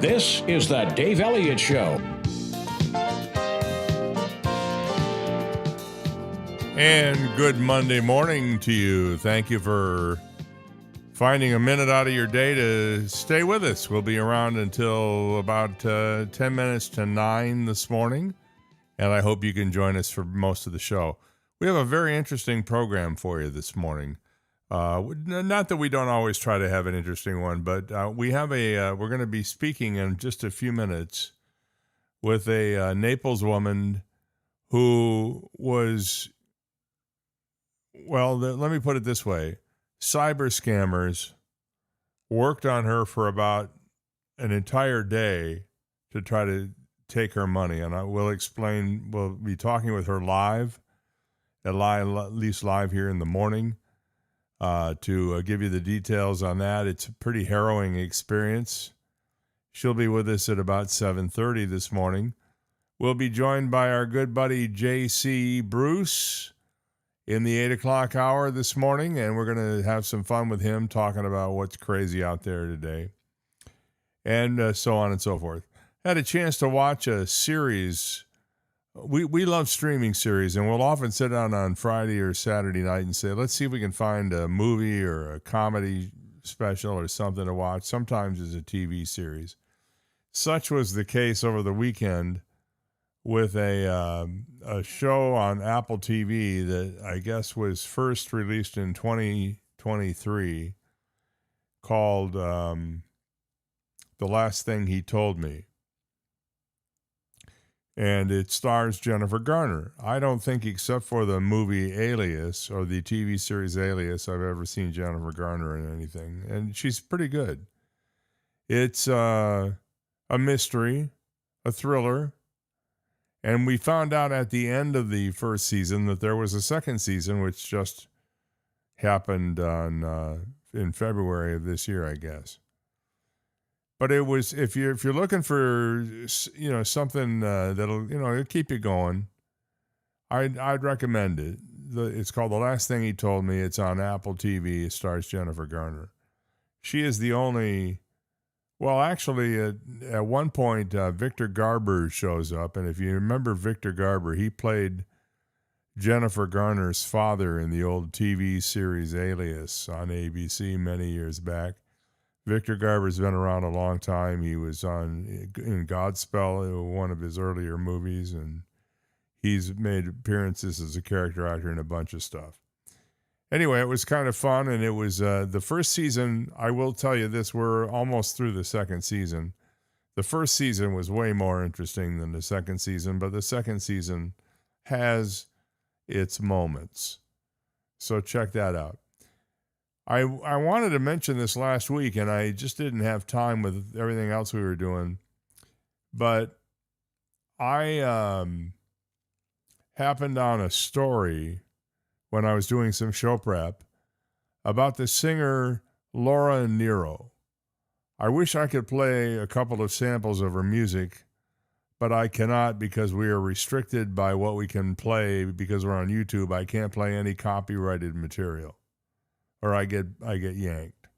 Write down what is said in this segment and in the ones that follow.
This is the Dave Elliott Show. And good Monday morning to you. Thank you for finding a minute out of your day to stay with us. We'll be around until about 10 minutes to 9 this morning, and I hope you can join us for most of the show. We have a very interesting program for you this morning. Not that we don't always try to have an interesting one, but we're going to be speaking in just a few minutes with a Naples woman who was, let me put it this way. Cyber scammers worked on her for about an entire day to try to take her money. And I will explain, we'll be talking with her live, at least live here in the morning, to give you the details on that. It's a pretty harrowing experience. She'll be with us at about 7:30 this morning. We'll be joined by our good buddy J.C. Bruce in the 8 o'clock hour this morning, and we're going to have some fun with him talking about what's crazy out there today, and so on and so forth. Had a chance to watch a series. We love streaming series, and we'll often sit down on Friday or Saturday night and say, let's see if we can find a movie or a comedy special or something to watch. Sometimes it's a TV series. Such was the case over the weekend with a show on Apple TV that I guess was first released in 2023 called The Last Thing He Told Me. And it stars Jennifer Garner. I don't think, except for the movie Alias or the TV series Alias, I've ever seen Jennifer Garner in anything. And she's pretty good. It's a mystery, a thriller. And we found out at the end of the first season that there was a second season, which just happened in February of this year, I guess. But it was, if you're looking for something that'll it'll keep you going, I'd recommend it. It's called The Last Thing He Told Me. It's on Apple TV. It stars Jennifer Garner. She is the only. Well, actually, at one point, Victor Garber shows up, and if you remember Victor Garber, he played Jennifer Garner's father in the old TV series Alias on ABC many years back. Victor Garber's been around a long time. He was in Godspell, one of his earlier movies, and he's made appearances as a character actor in a bunch of stuff. Anyway, it was kind of fun, and it was the first season. I will tell you this, we're almost through the second season. The first season was way more interesting than the second season, but the second season has its moments. So check that out. I wanted to mention this last week, and I just didn't have time with everything else we were doing. But I happened on a story when I was doing some show prep about the singer Laura Nero. I wish I could play a couple of samples of her music, but I cannot because we are restricted by what we can play because we're on YouTube. I can't play any copyrighted material, or I get yanked.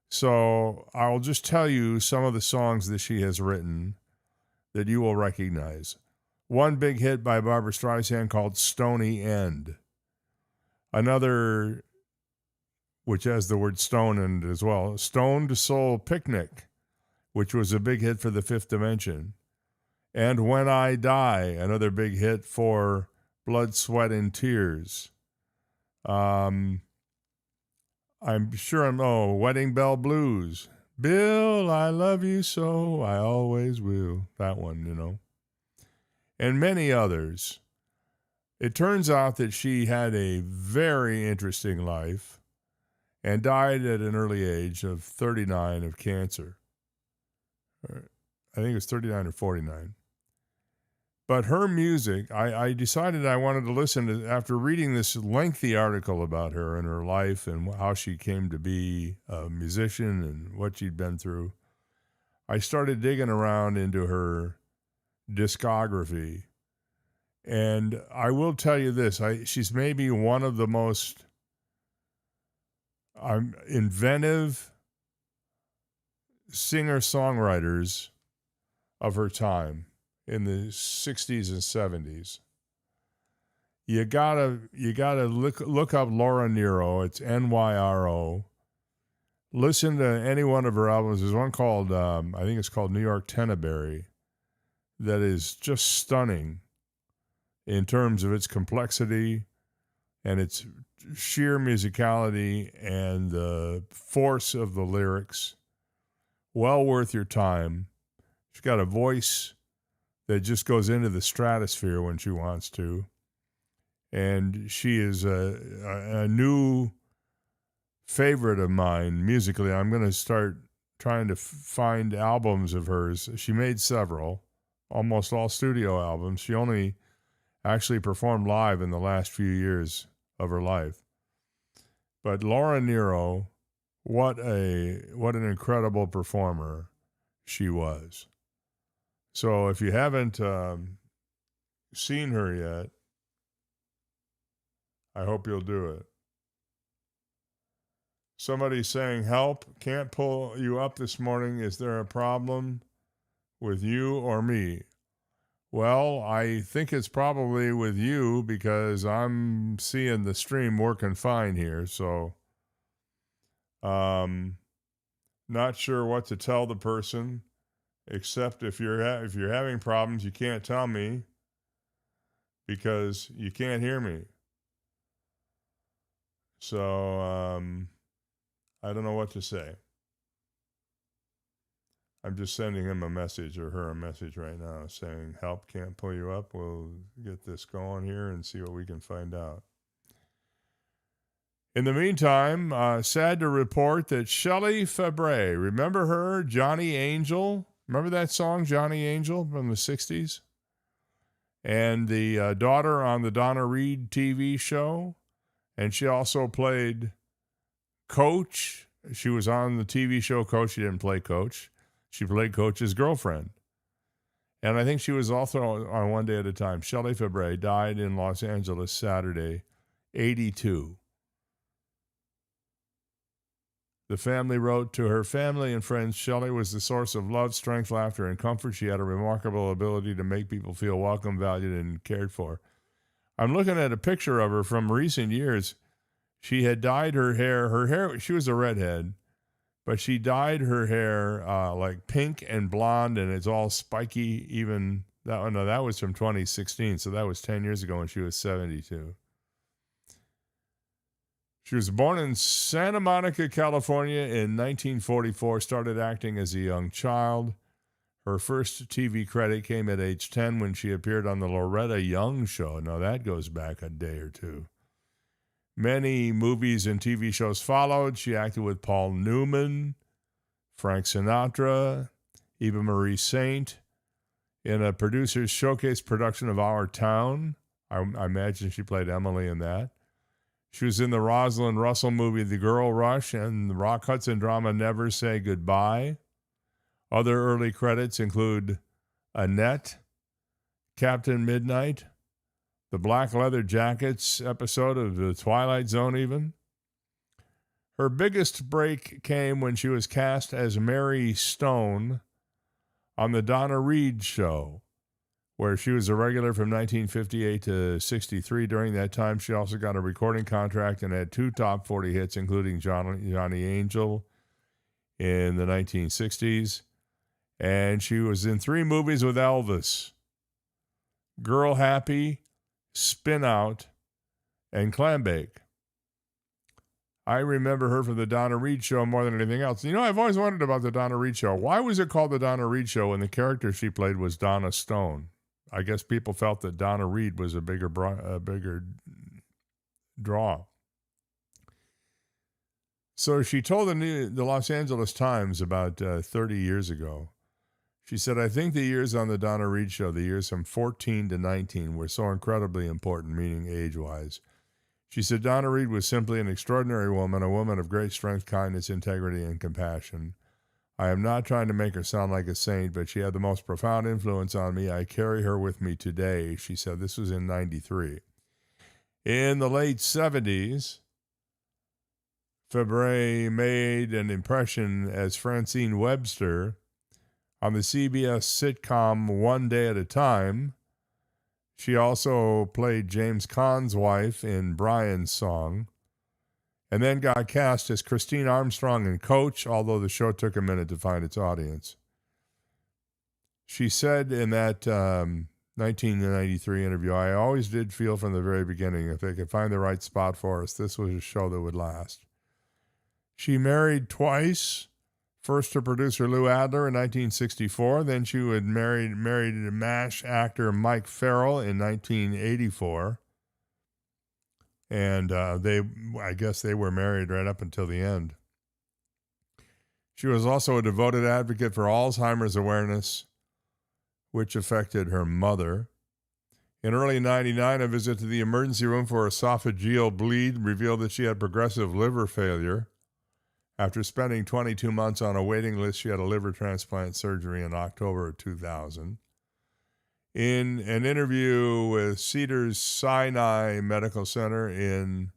So I'll just tell you some of the songs that she has written that you will recognize. One big hit by Barbra Streisand called Stony End. Another, which has the word stone in it as well, Stoned Soul Picnic, which was a big hit for the Fifth Dimension. And When I Die, another big hit for Blood, Sweat, and Tears. I'm sure Wedding Bell Blues. Bill, I love you so, I always will. That one, And many others. It turns out that she had a very interesting life and died at an early age of 39 of cancer. I think it was 39 or 49. But her music, I decided I wanted to listen to, after reading this lengthy article about her and her life and how she came to be a musician and what she'd been through. I started digging around into her discography. And I will tell you this, she's maybe one of the most inventive singer-songwriters of her time in the 60s and 70s. You gotta look up Laura Nyro. It's Nyro. Listen to any one of her albums. There's one called, I think it's called New York Teneberry, that is just stunning in terms of its complexity and its sheer musicality and the force of the lyrics. Well worth your time. She's got a voice that just goes into the stratosphere when she wants to. And she is a new favorite of mine musically. I'm going to start trying to find albums of hers. She made several, almost all studio albums. She only actually performed live in the last few years of her life. But Laura Nyro, what an incredible performer she was. So if you haven't seen her yet, I hope you'll do it. Somebody's saying, help, can't pull you up this morning. Is there a problem with you or me? Well, I think it's probably with you because I'm seeing the stream working fine here. So, not sure what to tell the person, except if you're having problems, you can't tell me because you can't hear me. So, I don't know what to say. I'm just sending him a message or her a message right now saying, help, can't pull you up. We'll get this going here and see what we can find out. In the meantime, sad to report that Shelley Fabre, remember her, Johnny Angel? Remember that song, Johnny Angel, from the 60s? And the daughter on the Donna Reed TV show. And she also played Coach. She was on the TV show Coach. She didn't play Coach. She played Coach's girlfriend. And I think she was also on One Day at a Time. Shelley Fabre died in Los Angeles Saturday, 82. The family wrote, to her family and friends, Shelley was the source of love, strength, laughter, and comfort. She had a remarkable ability to make people feel welcome, valued, and cared for. I'm looking at a picture of her from recent years. She had dyed her hair, she was a redhead, but she dyed her hair like pink and blonde, and it's all spiky. Even that was from 2016, so that was 10 years ago when she was 72. She was born in Santa Monica, California in 1944, started acting as a young child. Her first TV credit came at age 10 when she appeared on the Loretta Young Show. Now that goes back a day or two. Many movies and TV shows followed. She acted with Paul Newman, Frank Sinatra, Eva Marie Saint in a producer's showcase production of Our Town. I imagine she played Emily in that. She was in the Rosalind Russell movie The Girl Rush and the Rock Hudson drama Never Say Goodbye. Other early credits include Annette, Captain Midnight, the Black Leather Jackets episode of The Twilight Zone even. Her biggest break came when she was cast as Mary Stone on the Donna Reed Show, where she was a regular from 1958 to 63. During that time, she also got a recording contract and had 2 top 40 hits, including Johnny Angel in the 1960s. And she was in 3 movies with Elvis: Girl Happy, Spin Out, and Clambake. I remember her from the Donna Reed Show more than anything else. You know, I've always wondered about the Donna Reed Show. Why was it called the Donna Reed Show when the character she played was Donna Stone? I guess people felt that Donna Reed was a bigger draw. So she told the Los Angeles Times about 30 years ago. She said, I think the years on the Donna Reed Show, the years from 14 to 19, were so incredibly important, meaning age-wise. She said, Donna Reed was simply an extraordinary woman, a woman of great strength, kindness, integrity, and compassion. I am not trying to make her sound like a saint, but she had the most profound influence on me. I carry her with me today. She said this was in 93. In the late 70s, Fabre made an impression as Francine Webster on the CBS sitcom One Day at a Time. She also played James Caan's wife in Brian's Song, and then got cast as Christine Armstrong in Coach, although the show took a minute to find its audience. She said in that 1993 interview, "I always did feel from the very beginning if they could find the right spot for us, this was a show that would last." She married twice, first to producer Lou Adler in 1964, then she would married MASH actor Mike Farrell in 1984. And I guess they were married right up until the end. She was also a devoted advocate for Alzheimer's awareness, which affected her mother. In early 1999, a visit to the emergency room for esophageal bleed revealed that she had progressive liver failure. After spending 22 months on a waiting list, she had a liver transplant surgery in October of 2000. In an interview with Cedars-Sinai Medical Center in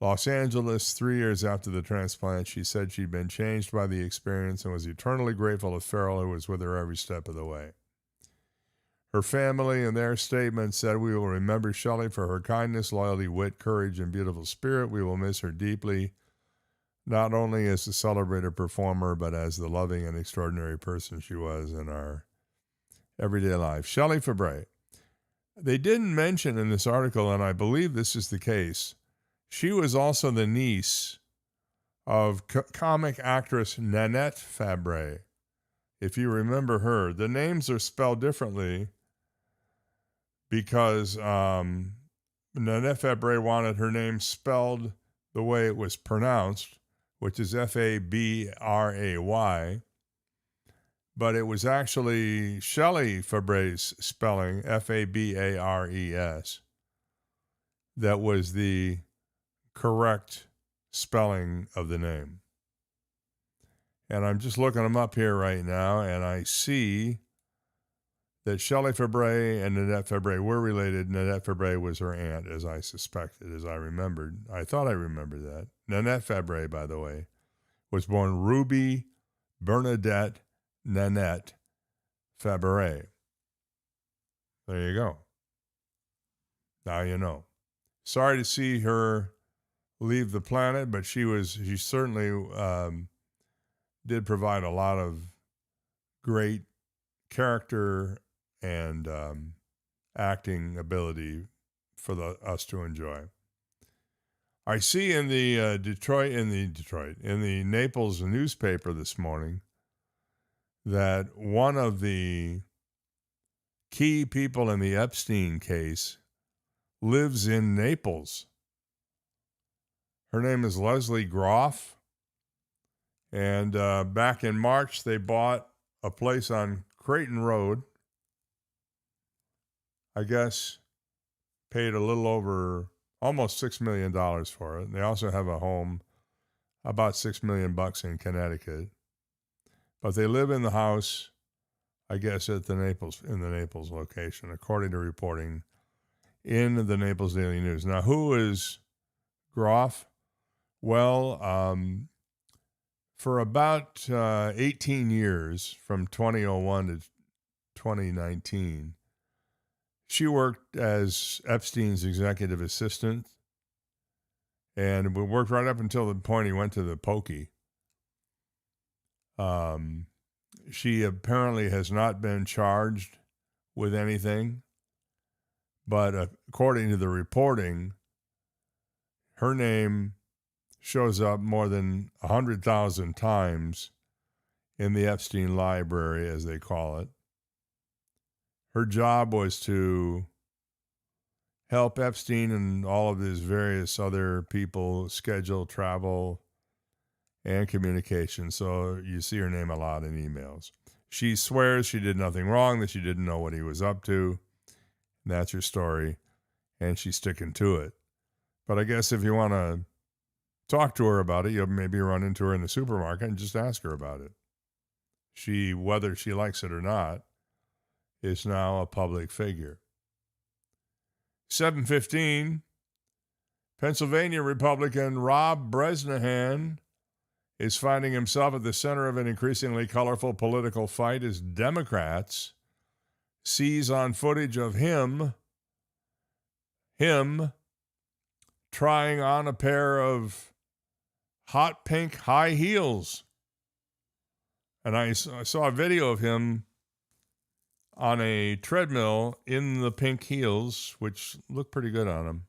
Los Angeles 3 years after the transplant, she said she'd been changed by the experience and was eternally grateful to Farrell, who was with her every step of the way. Her family, in their statement, said, "We will remember Shelley for her kindness, loyalty, wit, courage, and beautiful spirit. We will miss her deeply, not only as a celebrated performer, but as the loving and extraordinary person she was in our everyday life." Shelley Fabre. They didn't mention in this article, and I believe this is the case, she was also the niece of comic actress Nanette Fabre. If you remember her, the names are spelled differently because Nanette Fabre wanted her name spelled the way it was pronounced, which is Fabray, but it was actually Shelley Fabre's spelling, Fabares, that was the correct spelling of the name. And I'm just looking them up here right now, and I see that Shelley Fabre and Nanette Fabre were related. Nanette Fabre was her aunt, as I suspected, as I remembered. I thought I remembered that. Nanette Fabre, by the way, was born Ruby Bernadette Nanette Fabre. There you go. Now you know. Sorry to see her leave the planet, but she certainly did provide a lot of great character and acting ability for us to enjoy. I see in the Naples newspaper this morning that one of the key people in the Epstein case lives in Naples. Her name is Leslie Groff, and back in March they bought a place on Creighton Road. I guess paid a little over almost $6 million for it. They also have a home about $6 million in Connecticut. But they live in the house, I guess, in the Naples location, according to reporting in the Naples Daily News. Now, who is Groff? Well, for about 18 years, from 2001 to 2019, she worked as Epstein's executive assistant, and we worked right up until the point he went to the pokey. She apparently has not been charged with anything, but according to the reporting, her name shows up more than 100,000 times in the Epstein library, as they call it. Her job was to help Epstein and all of his various other people schedule travel and communication. So you see her name a lot in emails. She swears she did nothing wrong, that she didn't know what he was up to. That's her story, and she's sticking to it. But I guess if you want to talk to her about it, you'll maybe run into her in the supermarket and just ask her about it. Whether she likes it or not, is now a public figure. 7:15, Pennsylvania Republican Rob Bresnahan is finding himself at the center of an increasingly colorful political fight as Democrats seize on footage of him trying on a pair of hot pink high heels. And I saw a video of him on a treadmill in the pink heels, which looked pretty good on him.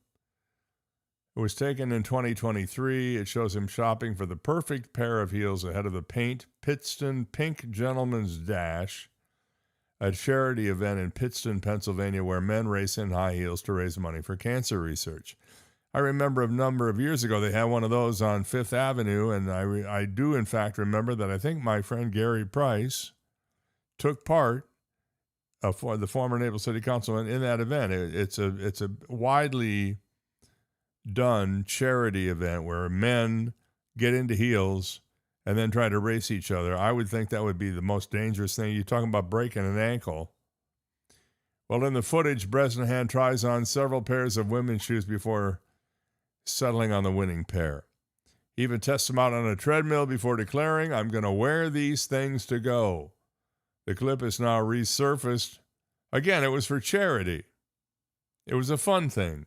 It was taken in 2023. It shows him shopping for the perfect pair of heels ahead of the Pittston Pink Gentleman's Dash, a charity event in Pittston, Pennsylvania, where men race in high heels to raise money for cancer research. I remember a number of years ago they had one of those on Fifth Avenue, and I do, in fact, remember that I think my friend Gary Price took part, for the former Naples City Councilman, in that event. It's a widely done charity event where men get into heels and then try to race each other. I would think that would be the most dangerous thing. You're talking about breaking an ankle. Well, in the footage, Bresnahan tries on several pairs of women's shoes before settling on the winning pair. He even tests them out on a treadmill before declaring, "I'm going to wear these things to go." The clip is now resurfaced. Again, it was for charity. It was a fun thing.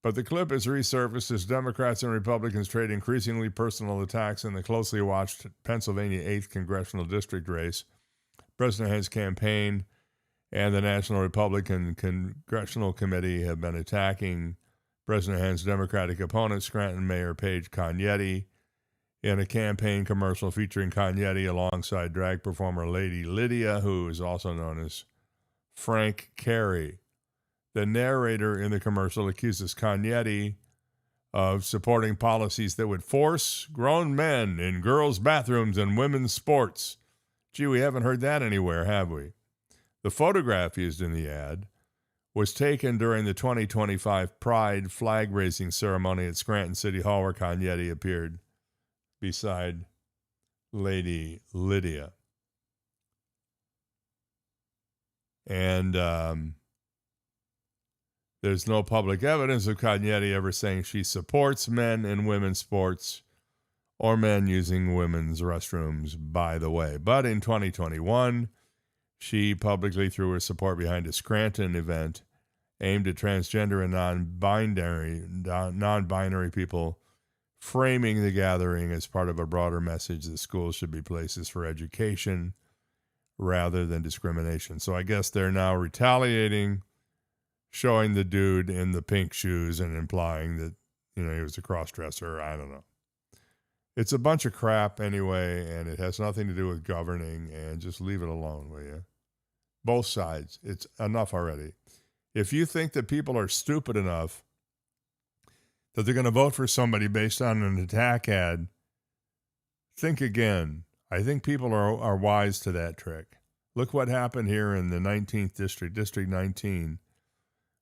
But the clip is resurfaced as Democrats and Republicans trade increasingly personal attacks in the closely watched Pennsylvania 8th Congressional District race. Bresnahan's campaign and the National Republican Congressional Committee have been attacking Bresnahan's Democratic opponent, Scranton Mayor Paige Cognetti, in a campaign commercial featuring Cognetti alongside drag performer Lady Lydia, who is also known as Frank Carey. The narrator in the commercial accuses Cognetti of supporting policies that would force grown men in girls' bathrooms and women's sports. Gee, we haven't heard that anywhere, have we? The photograph used in the ad was taken during the 2025 Pride flag-raising ceremony at Scranton City Hall, where Cognetti appeared beside Lady Lydia. And there's no public evidence of Cognetti ever saying she supports men in women's sports or men using women's restrooms, by the way. But in 2021, she publicly threw her support behind a Scranton event aimed at transgender and non-binary people, framing the gathering as part of a broader message that schools should be places for education rather than discrimination. So I guess they're now retaliating, showing the dude in the pink shoes and implying that, he was a cross-dresser. I don't know. It's a bunch of crap anyway, and it has nothing to do with governing, and just leave it alone, will you? Both sides. It's enough already. If you think that people are stupid enough that they're going to vote for somebody based on an attack ad, think again. I think people are wise to that trick. Look what happened here in the 19th District, District 19,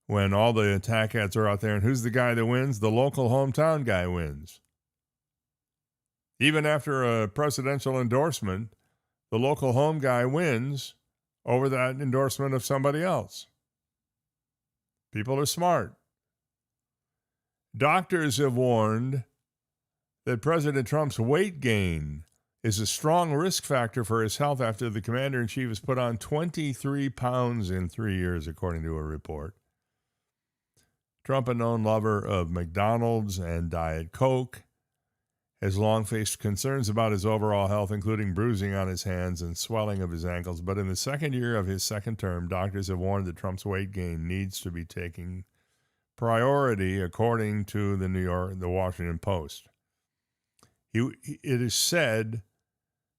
when all the attack ads are out there, and who's the guy that wins? The local hometown guy wins. Even after a presidential endorsement, the local home guy wins over that endorsement of somebody else. People are smart. Doctors have warned that President Trump's weight gain is a strong risk factor for his health after the commander-in-chief has put on 23 pounds in 3 years, according to a report. Trump, a known lover of McDonald's and Diet Coke, has long faced concerns about his overall health, including bruising on his hands and swelling of his ankles. But in the second year of his second term, doctors have warned that Trump's weight gain needs to be taking priority, according to the Washington Post. It is said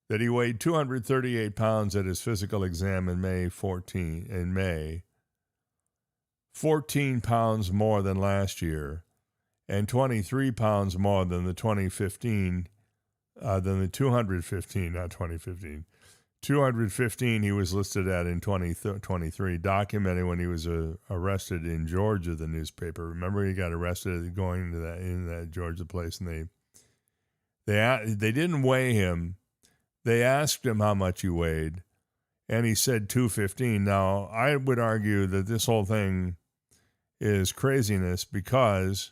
that he weighed 238 pounds at his physical exam in May, 14 pounds more than last year, and 23 pounds more than the 215 he was listed at in 2023, documented when he was arrested in Georgia, the newspaper. Remember, he got arrested going to that Georgia place, and they didn't weigh him. They asked him how much he weighed, and he said 215. Now, I would argue that this whole thing is craziness because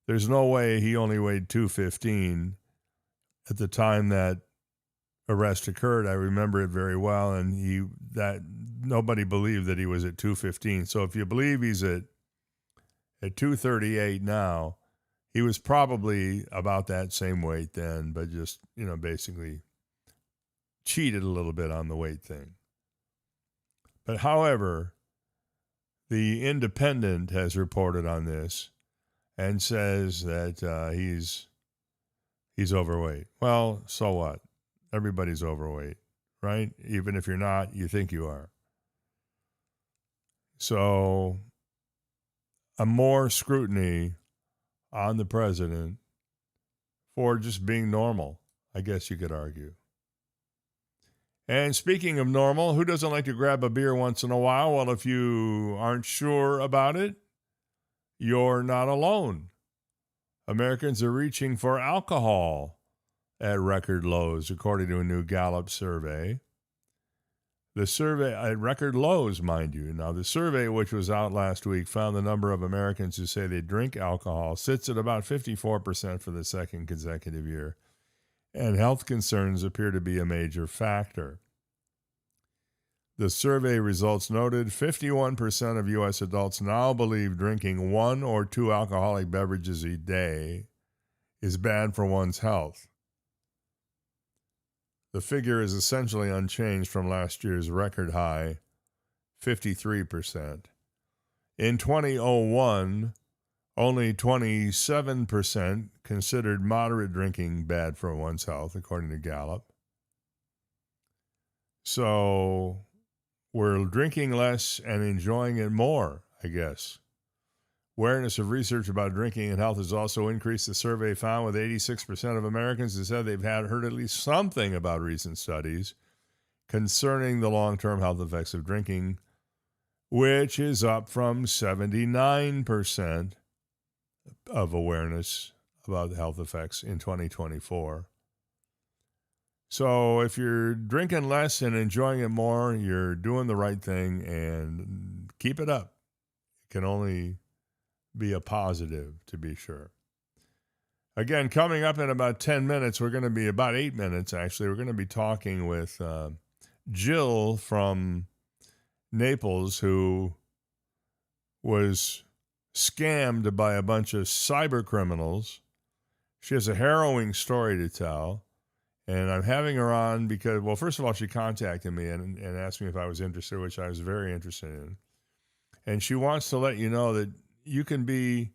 There's no way he only weighed 215 at the time that arrest occurred. I remember it very well, and nobody believed that he was at 215. So if you believe he's at 238 now, he was probably about that same weight then, but just, basically cheated a little bit on the weight thing. But however, the Independent has reported on this and says that he's overweight. Well, so what? Everybody's overweight, right? Even if you're not, you think you are. So a more scrutiny on the president for just being normal, I guess you could argue. And speaking of normal, who doesn't like to grab a beer once in a while? Well, if you aren't sure about it, you're not alone. Americans are reaching for alcohol at record lows, according to a new Gallup survey. The survey at record lows, mind you. Now, the survey, which was out last week, found the number of Americans who say they drink alcohol sits at about 54% for the second consecutive year, and health concerns appear to be a major factor. The survey results noted 51% of U.S. adults now believe drinking 1 or 2 alcoholic beverages a day is bad for one's health. The figure is essentially unchanged from last year's record high, 53%. In 2001, only 27% considered moderate drinking bad for one's health, according to Gallup. So we're drinking less and enjoying it more, I guess. Awareness of research about drinking and health has also increased. The survey found with 86% of Americans who said they've heard at least something about recent studies concerning the long-term health effects of drinking, which is up from 79% of awareness about the health effects in 2024. So if you're drinking less and enjoying it more, you're doing the right thing, and keep it up. It can only be a positive, to be sure. Again, coming up in about 10 minutes, we're going to be about 8 minutes, actually. We're going to be talking with Jill from Naples, who was scammed by a bunch of cyber criminals. She has a harrowing story to tell, and I'm having her on because, well, first of all, she contacted me and asked me if I was interested, which I was very interested in. And she wants to let you know that you can be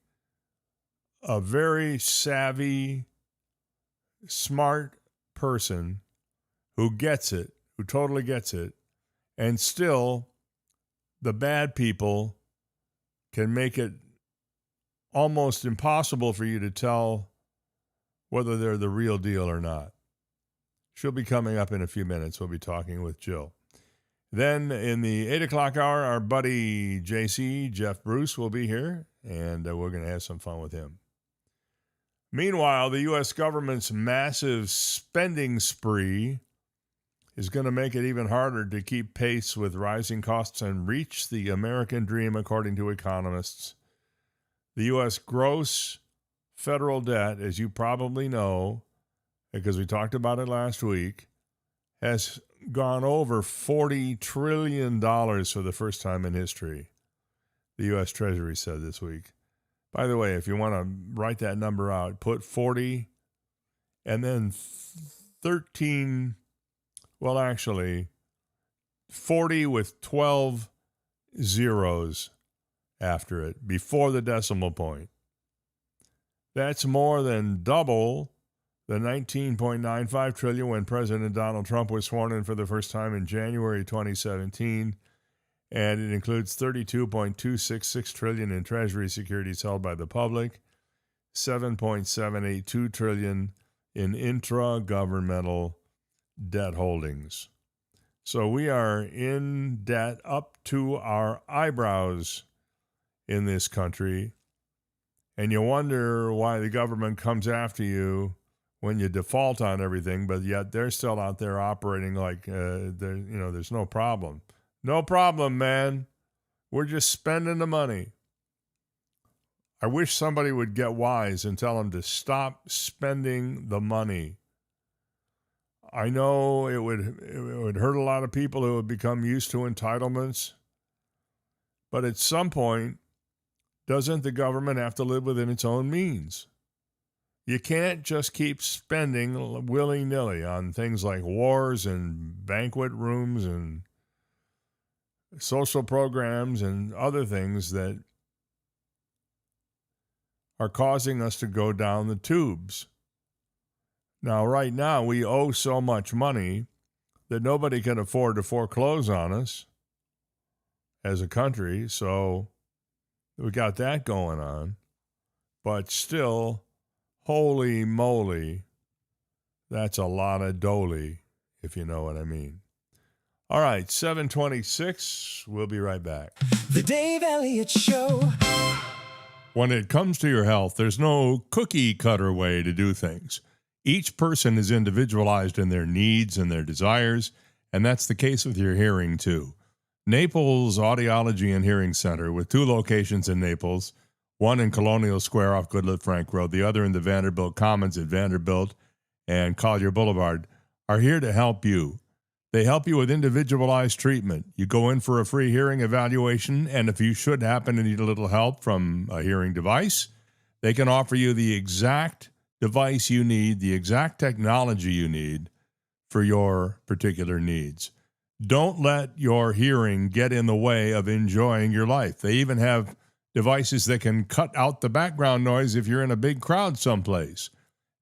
a very savvy, smart person who gets it, who totally gets it, and still the bad people can make it almost impossible for you to tell whether they're the real deal or not. She'll be coming up in a few minutes. We'll be talking with Jill. Then in the 8 o'clock hour, our buddy JC, Jeff Bruce, will be here, and we're going to have some fun with him. Meanwhile, the U.S. government's massive spending spree is going to make it even harder to keep pace with rising costs and reach the American dream, according to economists. The U.S. gross federal debt, as you probably know, because we talked about it last week, has gone over $40 trillion for the first time in history, the U.S. Treasury said this week. By the way, if you want to write that number out, put 40 and then 13, well, actually, 40 with 12 zeros after it, before the decimal point. That's more than double the $19.95 trillion when President Donald Trump was sworn in for the first time in January 2017, and it includes $32.266 trillion in Treasury securities held by the public, $7.782 trillion in intra-governmental debt holdings. So we are in debt up to our eyebrows in this country, and you wonder why the government comes after you when you default on everything, but yet they're still out there operating like there's no problem. No problem, man. We're just spending the money. I wish somebody would get wise and tell them to stop spending the money. I know it would hurt a lot of people who have become used to entitlements, but at some point, doesn't the government have to live within its own means? You can't just keep spending willy-nilly on things like wars and banquet rooms and social programs and other things that are causing us to go down the tubes. Now, right now, we owe so much money that nobody can afford to foreclose on us as a country, so we got that going on. But still, holy moly, that's a lot of doly, if you know what I mean. All right, 7:26. We'll be right back. The Dave Elliott Show. When it comes to your health, there's no cookie-cutter way to do things. Each person is individualized in their needs and their desires, and that's the case with your hearing, too. Naples Audiology and Hearing Center, with 2 locations in Naples, one in Colonial Square off Goodlette Frank Road, the other in the Vanderbilt Commons at Vanderbilt and Collier Boulevard, are here to help you. They help you with individualized treatment. You go in for a free hearing evaluation, and if you should happen to need a little help from a hearing device, they can offer you the exact device you need, the exact technology you need for your particular needs. Don't let your hearing get in the way of enjoying your life. They even have devices that can cut out the background noise if you're in a big crowd someplace.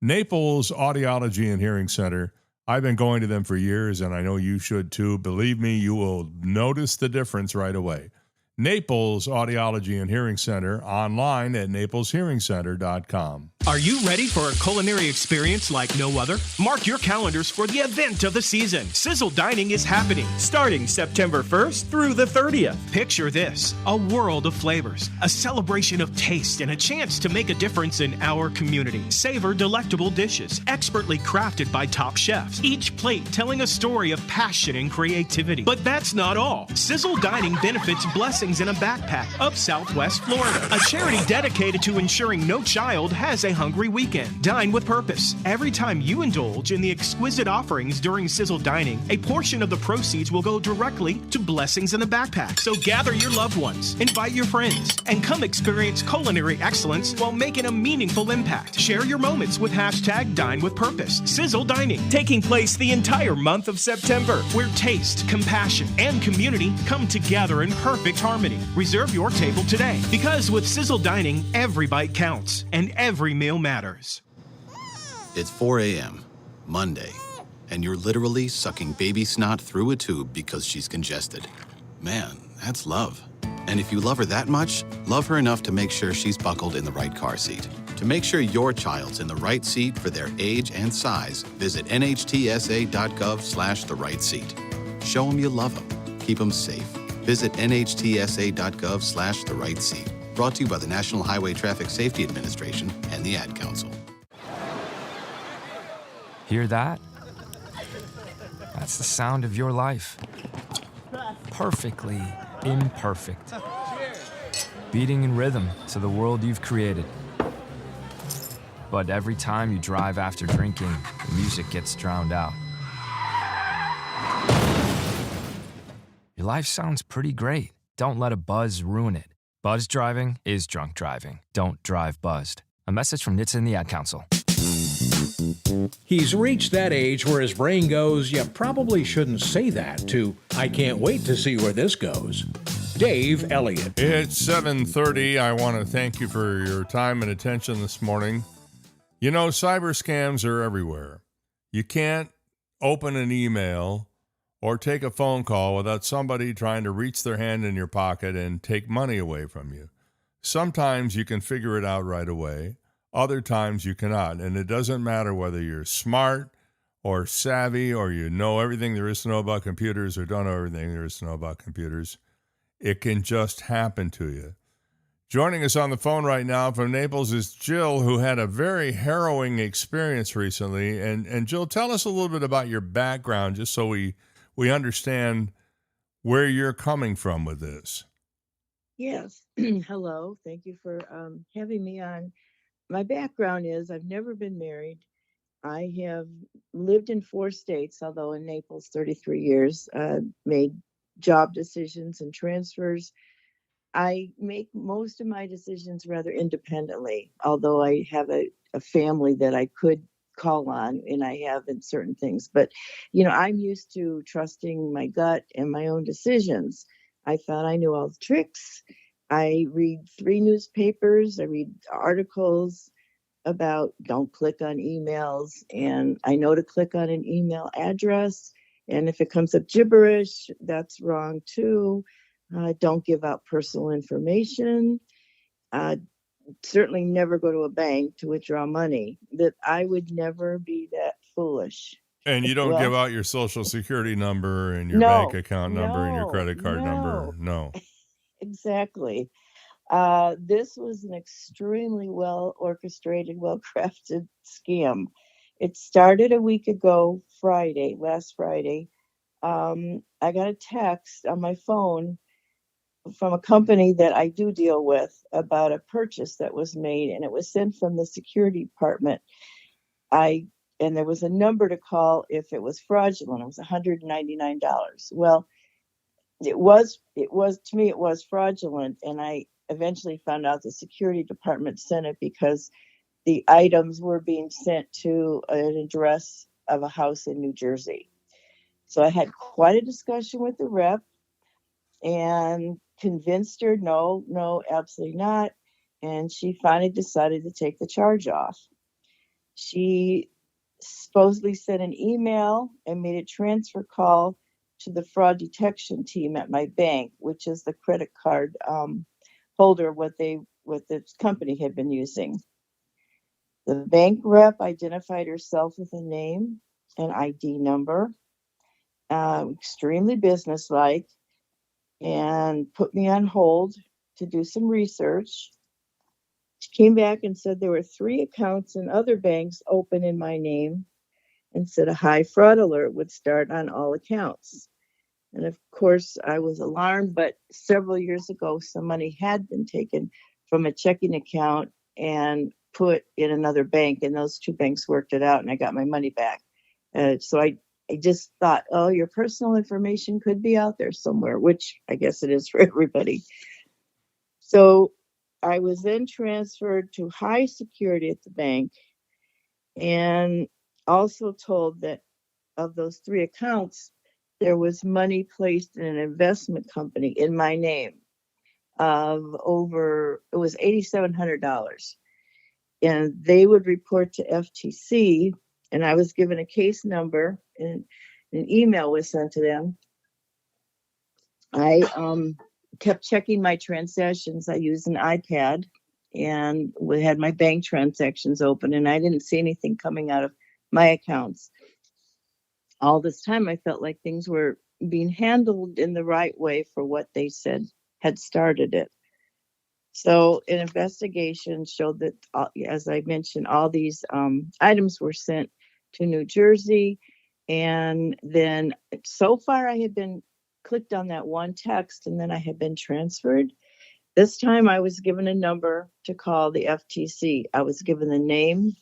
Naples Audiology and Hearing Center, I've been going to them for years, and I know you should too. Believe me, you will notice the difference right away. Naples Audiology and Hearing Center, online at napleshearingcenter.com. Are you ready for a culinary experience like no other? Mark your calendars for the event of the season. Sizzle Dining is happening starting September 1st through the 30th. Picture this, a world of flavors, a celebration of taste, and a chance to make a difference in our community. Savor delectable dishes, expertly crafted by top chefs, each plate telling a story of passion and creativity. But that's not all. Sizzle Dining benefits Blessings in a Backpack of Southwest Florida, a charity dedicated to ensuring no child has a hungry weekend. Dine with purpose. Every time you indulge in the exquisite offerings during Sizzle Dining, a portion of the proceeds will go directly to Blessings in a Backpack. So gather your loved ones, invite your friends, and come experience culinary excellence while making a meaningful impact. Share your moments with hashtag Dine with Purpose. Sizzle Dining, taking place the entire month of September, where taste, compassion, and community come together in perfect harmony. Reserve your table today, because with Sizzle Dining, every bite counts and every meal matters. It's 4 a.m., Monday, and you're literally sucking baby snot through a tube because she's congested. Man, that's love. And if you love her that much, love her enough to make sure she's buckled in the right car seat. To make sure your child's in the right seat for their age and size, visit nhtsa.gov/the right seat. Show them you love them. Keep them safe. Visit nhtsa.gov/the right seat. Brought to you by the National Highway Traffic Safety Administration and the Ad Council. Hear that? That's the sound of your life. Perfectly imperfect. Beating in rhythm to the world you've created. But every time you drive after drinking, the music gets drowned out. Your life sounds pretty great. Don't let a buzz ruin it. Buzz driving is drunk driving. Don't drive buzzed. A message from NHTSA and the Ad Council. He's reached that age where his brain goes, you probably shouldn't say that, to, I can't wait to see where this goes. Dave Elliott. It's 7:30. I want to thank you for your time and attention this morning. You know, cyber scams are everywhere. You can't open an email or take a phone call without somebody trying to reach their hand in your pocket and take money away from you. Sometimes you can figure it out right away. Other times you cannot. And it doesn't matter whether you're smart or savvy or you know everything there is to know about computers or don't know everything there is to know about computers. It can just happen to you. Joining us on the phone right now from Naples is Jill, who had a very harrowing experience recently. And Jill, tell us a little bit about your background just so we understand where you're coming from with this. Yes. Hello. Thank you for having me on. My background is I've never been married. I have lived in 4 states, although in Naples, 33 years, made job decisions and transfers. I make most of my decisions rather independently, although I have a family that I could call on, and I have in certain things. But, I'm used to trusting my gut and my own decisions. I thought I knew all the tricks. I read 3 newspapers, I read articles about don't click on emails, and I know to click on an email address. And if it comes up gibberish, that's wrong too. Don't give out personal information. Uh, Certainly never go to a bank to withdraw money. That I would never be that foolish. And you don't give Well, out your social security number and your bank no, account number and your no, credit card number. no, No. exactly. This was an extremely well orchestrated, well crafted scam. It started a week ago, last Friday. I got a text on my phone from a company that I do deal with about a purchase that was made, and it was sent from the security department. I and there was a number to call if it was fraudulent. It was $199. Well, it was to me it was fraudulent, and I eventually found out the security department sent it because the items were being sent to an address of a house in New Jersey. So I had quite a discussion with the rep and convinced her no, no, absolutely not. And she finally decided to take the charge off. She supposedly sent an email and made a transfer call to the fraud detection team at my bank, which is the credit card holder what the company had been using. The bank rep identified herself with a name and ID number, extremely businesslike, and put me on hold to do some research. She came back and said there were 3 accounts in other banks open in my name, and said a high fraud alert would start on all accounts. And of course, I was alarmed, but several years ago, some money had been taken from a checking account and put in another bank, and those 2 banks worked it out, and I got my money back. So I just thought, oh, your personal information could be out there somewhere, which I guess it is for everybody. So I was then transferred to high security at the bank, and also told that of those 3 accounts, there was money placed in an investment company in my name of it was $8,700. And they would report to FTC, and I was given a case number, and an email was sent to them. I kept checking my transactions. I used an iPad and we had my bank transactions open, and I didn't see anything coming out of my accounts. All this time, I felt like things were being handled in the right way for what they said had started it. So an investigation showed that, as I mentioned, all these items were sent to New Jersey. And then so far I had been clicked on that one text, and then I had been transferred. This time I was given a number to call the FTC. I was given the name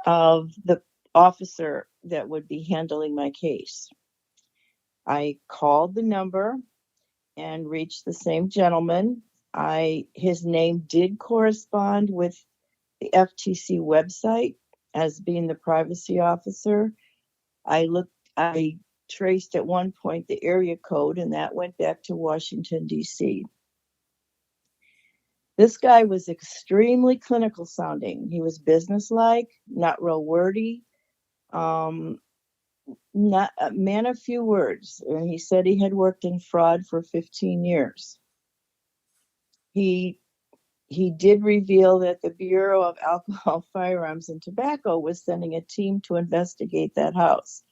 of the officer that would be handling my case. I called the number and reached the same gentleman. His name did correspond with the FTC website as being the privacy officer. I traced at one point the area code, and that went back to Washington, D.C. This guy was extremely clinical sounding. He was businesslike, not real wordy, not a man of few words. And he said he had worked in fraud for 15 years. He did reveal that the Bureau of Alcohol, Firearms, and Tobacco was sending a team to investigate that house.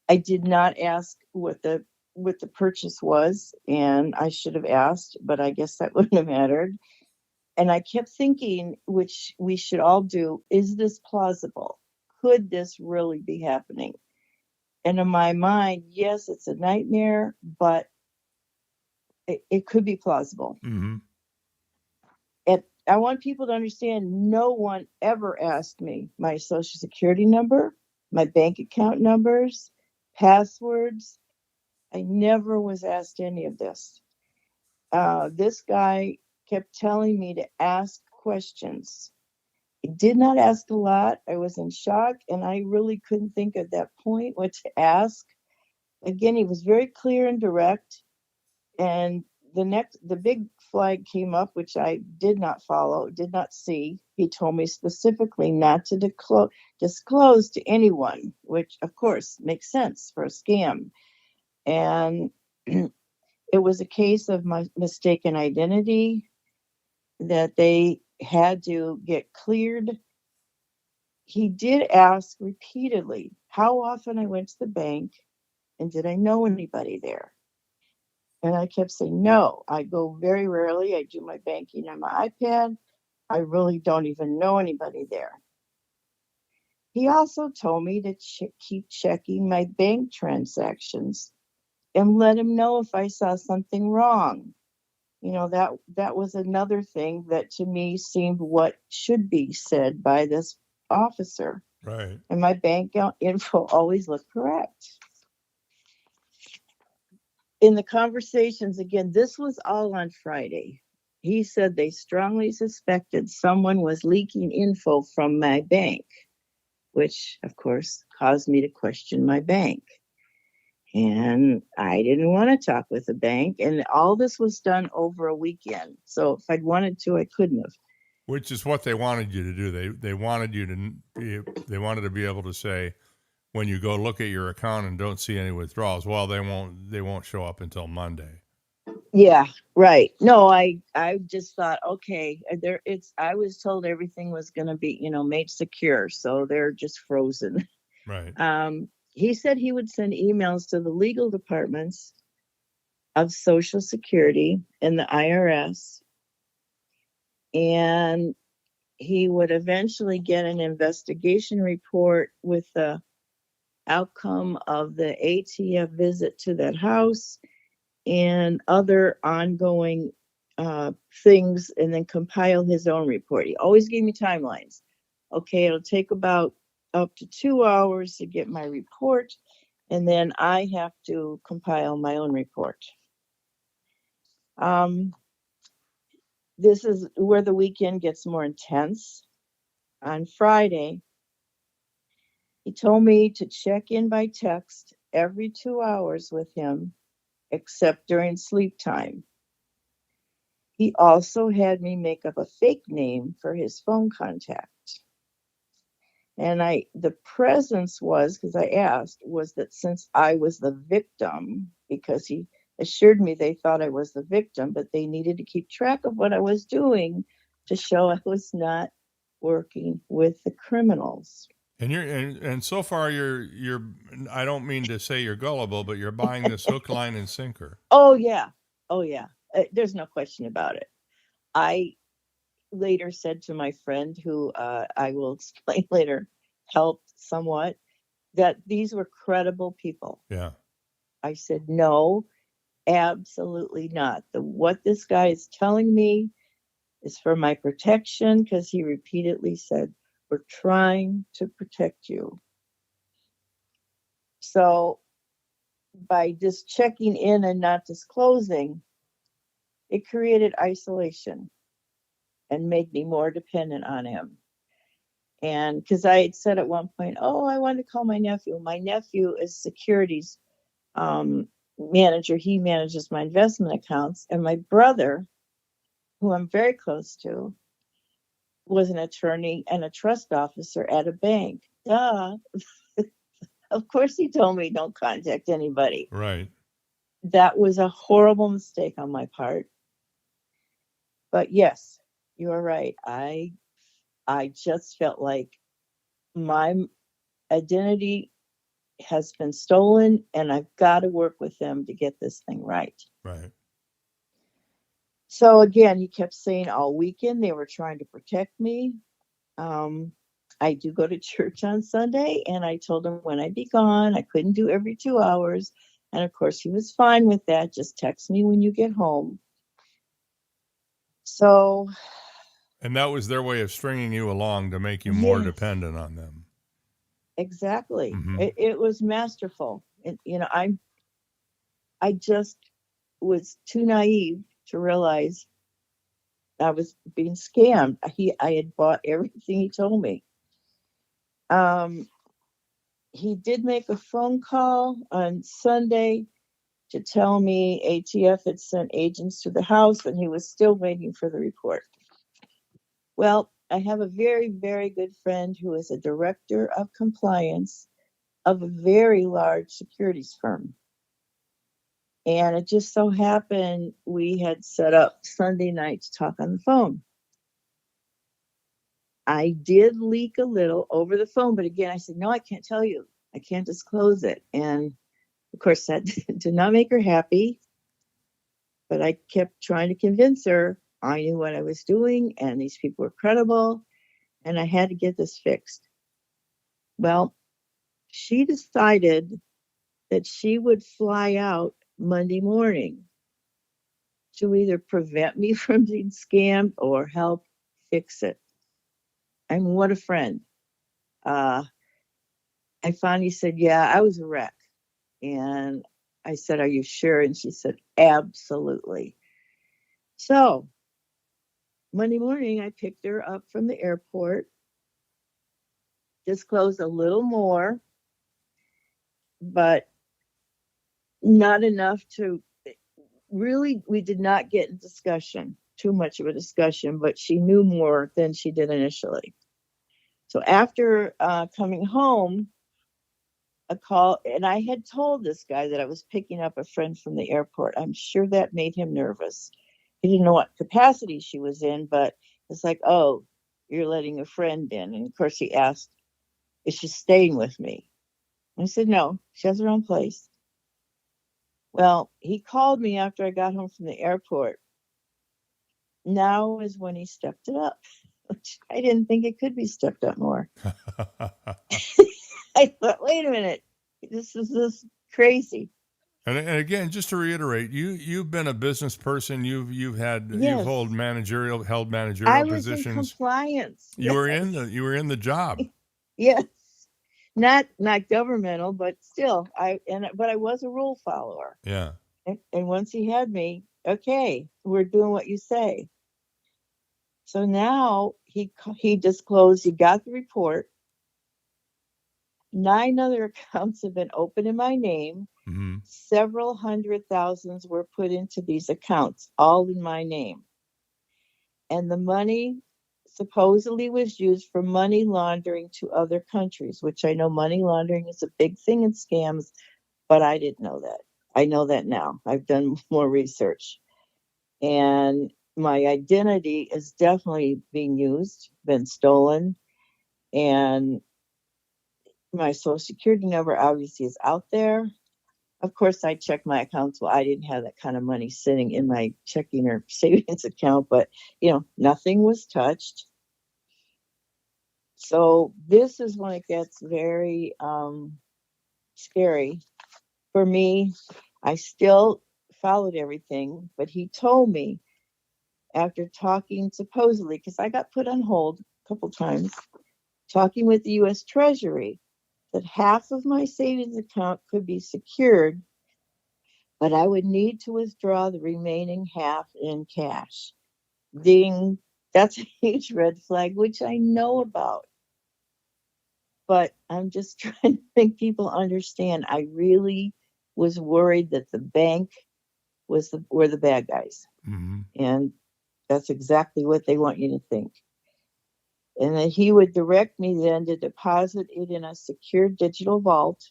I did not ask what the purchase was, and I should have asked, but I guess that wouldn't have mattered. And I kept thinking, which we should all do, is this plausible? Could this really be happening? And in my mind, yes, it's a nightmare, but it could be plausible. Mm-hmm. And I want people to understand, no one ever asked me my social security number, my bank account numbers, passwords. I never was asked any of this. This guy kept telling me to ask questions. He did not ask a lot. I was in shock, and I really couldn't think at that point what to ask. Again, he was very clear and direct. And the big flag came up, which I did not follow, did not see. He told me specifically not to disclose to anyone, which of course makes sense for a scam. And it was a case of my mistaken identity that they had to get cleared. He did ask repeatedly how often I went to the bank and did I know anybody there. And I kept saying, no, I go very rarely. I do my banking on my iPad. I really don't even know anybody there. He also told me to keep checking my bank transactions and let him know if I saw something wrong. That was another thing that to me seemed what should be said by this officer. Right. And my bank info always looked correct. In the conversations, again, this was all on Friday. He said they strongly suspected someone was leaking info from my bank, which, of course, caused me to question my bank. And I didn't want to talk with the bank. And all this was done over a weekend. So if I'd wanted to, I couldn't have. Which is what they wanted you to do. They wanted you to be able to say, when you go look at your account and don't see any withdrawals, well, they won't show up until Monday. Yeah, right. No, I just thought, okay, I was told everything was going to be, made secure, so they're just frozen. Right. He said he would send emails to the legal departments of Social Security and the IRS, and he would eventually get an investigation report with the outcome of the ATF visit to that house and other ongoing things, and then compile his own report. He always gave me timelines. Okay, it'll take about up to 2 hours to get my report, and then I have to compile my own report. This is where the weekend gets more intense. On Friday, he told me to check in by text every 2 hours with him, except during sleep time. He also had me make up a fake name for his phone contact. And the presence was, because I asked, was that since I was the victim, because he assured me they thought I was the victim, but they needed to keep track of what I was doing to show I was not working with the criminals. And so far you're I don't mean to say you're gullible, but you're buying this hook, line, and sinker. Oh yeah. There's no question about it. I later said to my friend, who I will explain later, helped somewhat, that these were credible people. Yeah. I said, no, absolutely not. What this guy is telling me is for my protection, because he repeatedly said, we're trying to protect you. So by just checking in and not disclosing, it created isolation and made me more dependent on him. And because I had said at one point, oh, I wanted to call my nephew. My nephew is securities manager. He manages my investment accounts. And my brother, who I'm very close to, was an attorney and a trust officer at a bank. Duh. Of course he told me don't contact anybody. Right. That was a horrible mistake on my part. But yes, you are right. I just felt like my identity has been stolen, and I've got to work with them to get this thing right. Right. So again, he kept saying all weekend they were trying to protect me. I do go to church on Sunday, and I told him when I'd be gone, I couldn't do every 2 hours, And of course, he was fine with that. Just text me when you get home. So, And that was their way of stringing you along to make you more yes, dependent on them. exactly. Mm-hmm. It was masterful. And, I just was too naive to realize I was being scammed. I had bought everything he told me. He did make a phone call on Sunday to tell me ATF had sent agents to the house and he was still waiting for the report. Well, I have a very, very good friend who is a director of compliance of a very large securities firm. And it just so happened we had set up Sunday night to talk on the phone. I did leak a little over the phone, but again, I said, no, I can't tell you. I can't disclose it. And of course, that did not make her happy. But I kept trying to convince her I knew what I was doing and these people were credible and I had to get this fixed. Well, she decided that she would fly out Monday morning to either prevent me from being scammed or help fix it. And what a friend. I finally said, yeah, I was a wreck. And I said, are you sure? And she said, absolutely. So Monday morning, I picked her up from the airport, disclosed a little more, but not enough to really, we did not get in discussion, too much of a discussion, but she knew more than she did initially. So after coming home, a call, and I had told this guy that I was picking up a friend from the airport. I'm sure that made him nervous. He didn't know what capacity she was in, but it's like, oh, you're letting a friend in. And of course, he asked, is she staying with me? I said, no, she has her own place. Well, he called me after I got home from the airport. Now is when he stepped it up, which I didn't think it could be stepped up more. I thought, wait a minute, this is crazy. And again, just to reiterate, you've been a business person. You've Yes. held managerial I was positions. in compliance. You were in the job. Yes, not governmental, but still, but I was a rule follower. Yeah. And once he had me, okay, we're doing what you say. So now he disclosed he got the report. 9 other accounts have been opened in my name. Mm-hmm. Several hundred thousands were put into these accounts, all in my name. And the money supposedly was used for money laundering to other countries, which I know money laundering is a big thing in scams, but I didn't know that. I know that now. I've done more research. And my identity is definitely being used, been stolen. And my social security number obviously is out there. Of course, I checked my accounts. Well, I didn't have that kind of money sitting in my checking or savings account, but nothing was touched. So this is when it gets very scary. For me, I still followed everything, but he told me after talking supposedly, because I got put on hold a couple times, talking with the U.S. Treasury, that half of my savings account could be secured, but I would need to withdraw the remaining half in cash. Ding, that's a huge red flag, which I know about. But I'm just trying to make people understand. I really was worried that the bank were the bad guys. Mm-hmm. And that's exactly what they want you to think. And then he would direct me then to deposit it in a secure digital vault,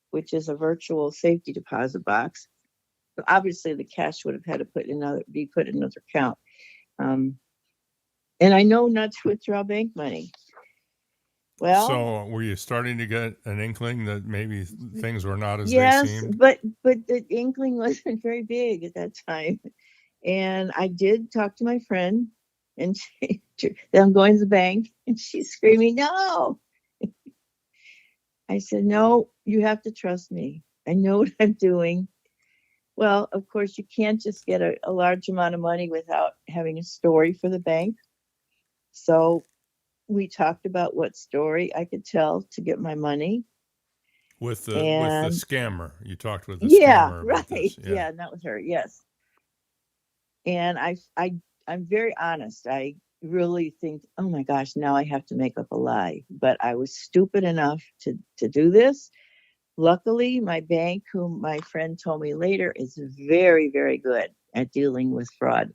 which is a virtual safety deposit box. So obviously, the cash would have had to be put in another account. And I know not to withdraw bank money. Well, so were you starting to get an inkling that maybe things were not as yes, they seemed? but the inkling wasn't very big at that time. And I did talk to my friend, and I'm going to the bank, and she's screaming, no. I said, no, you have to trust me. I know what I'm doing. Well, of course, you can't just get a large amount of money without having a story for the bank. So we talked about what story I could tell to get my money. With the And scammer. You talked with the yeah, scammer about right. this. Yeah, not with her. Yes. And I'm very honest. I really think, oh my gosh, now I have to make up a lie. But I was stupid enough to do this. Luckily, my bank, whom my friend told me later, is very, very good at dealing with fraud.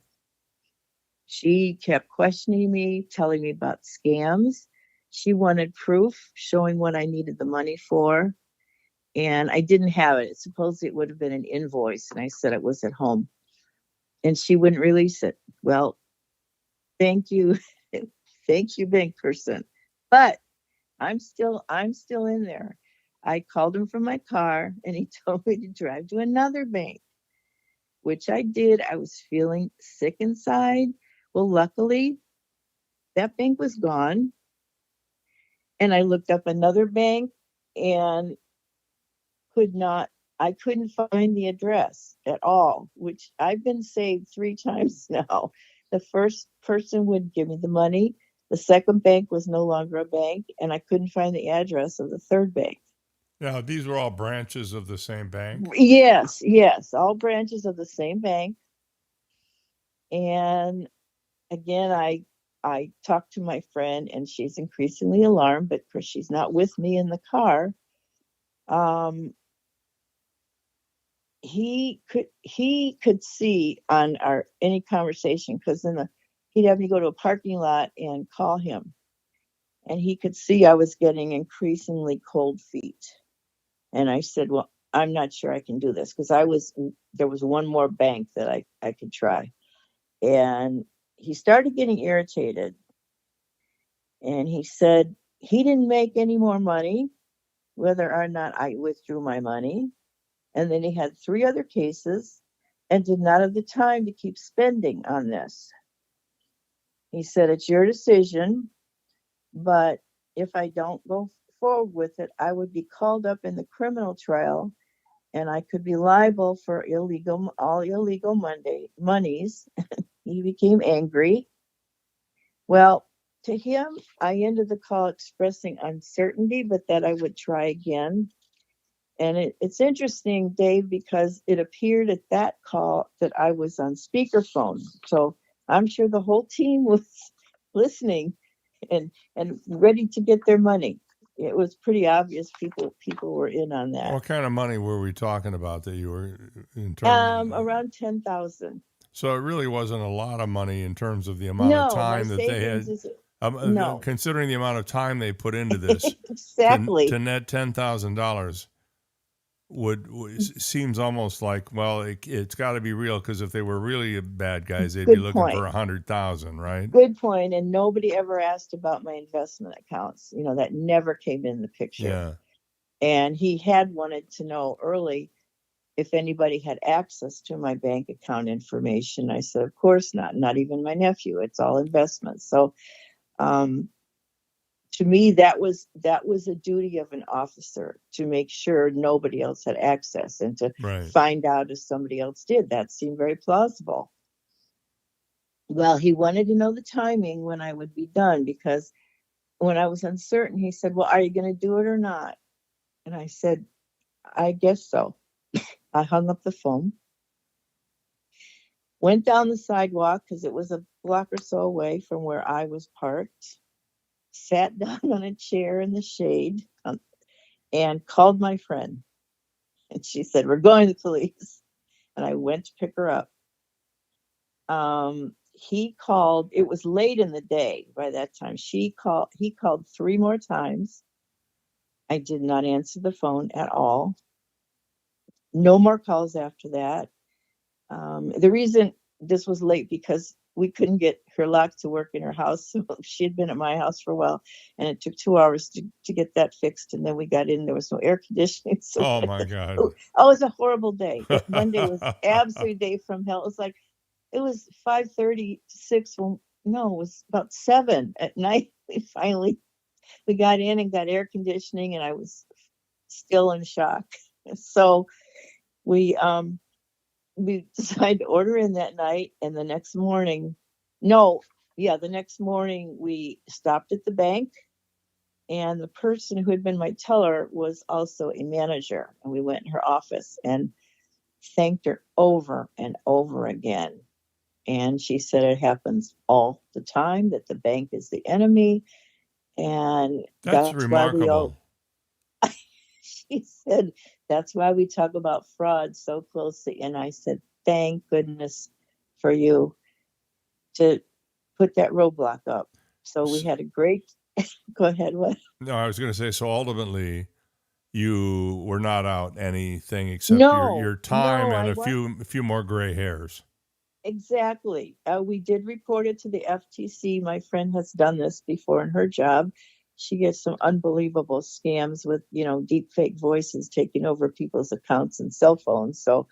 She kept questioning me, telling me about scams. She wanted proof showing what I needed the money for. And I didn't have it. Supposedly it would have been an invoice. And I said it was at home. And she wouldn't release it. Well, thank you. Thank you, bank person. But I'm still in there. I called him from my car and he told me to drive to another bank, which I did. I was feeling sick inside. Well, luckily, that bank was gone. And I looked up another bank and I couldn't find the address at all, which I've been saved 3 times now. The first person would give me the money. The second bank was no longer a bank, and I couldn't find the address of the third bank. Now, these were all branches of the same bank? Yes, all branches of the same bank. And again, I talked to my friend, and she's increasingly alarmed, but because she's not with me in the car, he could see on our any conversation, because he'd have me go to a parking lot and call him, and he could see I was getting increasingly cold feet. And I said, well, I'm not sure I can do this, because there was one more bank that I could try. And he started getting irritated, and he said he didn't make any more money whether or not I withdrew my money. And then he had 3 other cases and did not have the time to keep spending on this. He said, it's your decision, but if I don't go forward with it, I would be called up in the criminal trial and I could be liable for all illegal monies. He became angry. Well, to him, I ended the call expressing uncertainty, but that I would try again. And it's interesting, Dave, because it appeared at that call that I was on speakerphone. So I'm sure the whole team was listening and ready to get their money. It was pretty obvious people were in on that. What kind of money were we talking about that you were in terms? Around 10,000. So it really wasn't a lot of money in terms of the amount of time that they had. No. Considering the amount of time they put into this, exactly. to net $10,000 seems almost like, well, it's got to be real, because if they were really bad guys, they'd be looking for 100,000, right? Good point. And nobody ever asked about my investment accounts. That never came in the picture. Yeah. And he had wanted to know early if anybody had access to my bank account information. I said, of course not even my nephew. It's all investments. So to me, that was a duty of an officer, to make sure nobody else had access and to find out if somebody else did. That seemed very plausible. Well, he wanted to know the timing when I would be done, because when I was uncertain, he said, well, are you going to do it or not? And I said, I guess so. I hung up the phone, went down the sidewalk, because it was a block or so away from where I was parked, sat down on a chair in the shade, and called my friend. And she said, we're going to the police. And I went to pick her up. He called. It was late in the day by that time. He called 3 more times. I did not answer the phone at all. No more calls after that. The reason this was late, because we couldn't get her lock to work in her house. So she had been at my house for a while, and it took 2 hours to get that fixed. And then we got in. There was no air conditioning. So oh my God! It was a horrible day. Monday was absolute day from hell. It was 5:30 to 6. Well, no, it was about 7 at night. We got in and got air conditioning, and I was still in shock. So we decided to order in that night, and the next morning, the next morning we stopped at the bank, and the person who had been my teller was also a manager, and we went in her office and thanked her over and over again. And she said it happens all the time, that the bank is the enemy, and That's that's why we all. remarkable. She said that's why we talk about fraud so closely. And I said, thank goodness for you to put that roadblock up. So we had a great. Go ahead. What? No, I was going to say, so ultimately you were not out anything except your time no, and I a few more gray hairs. Exactly. We did report it to the FTC. My friend has done this before in her job. She gets some unbelievable scams with, deep fake voices taking over people's accounts and cell phones. So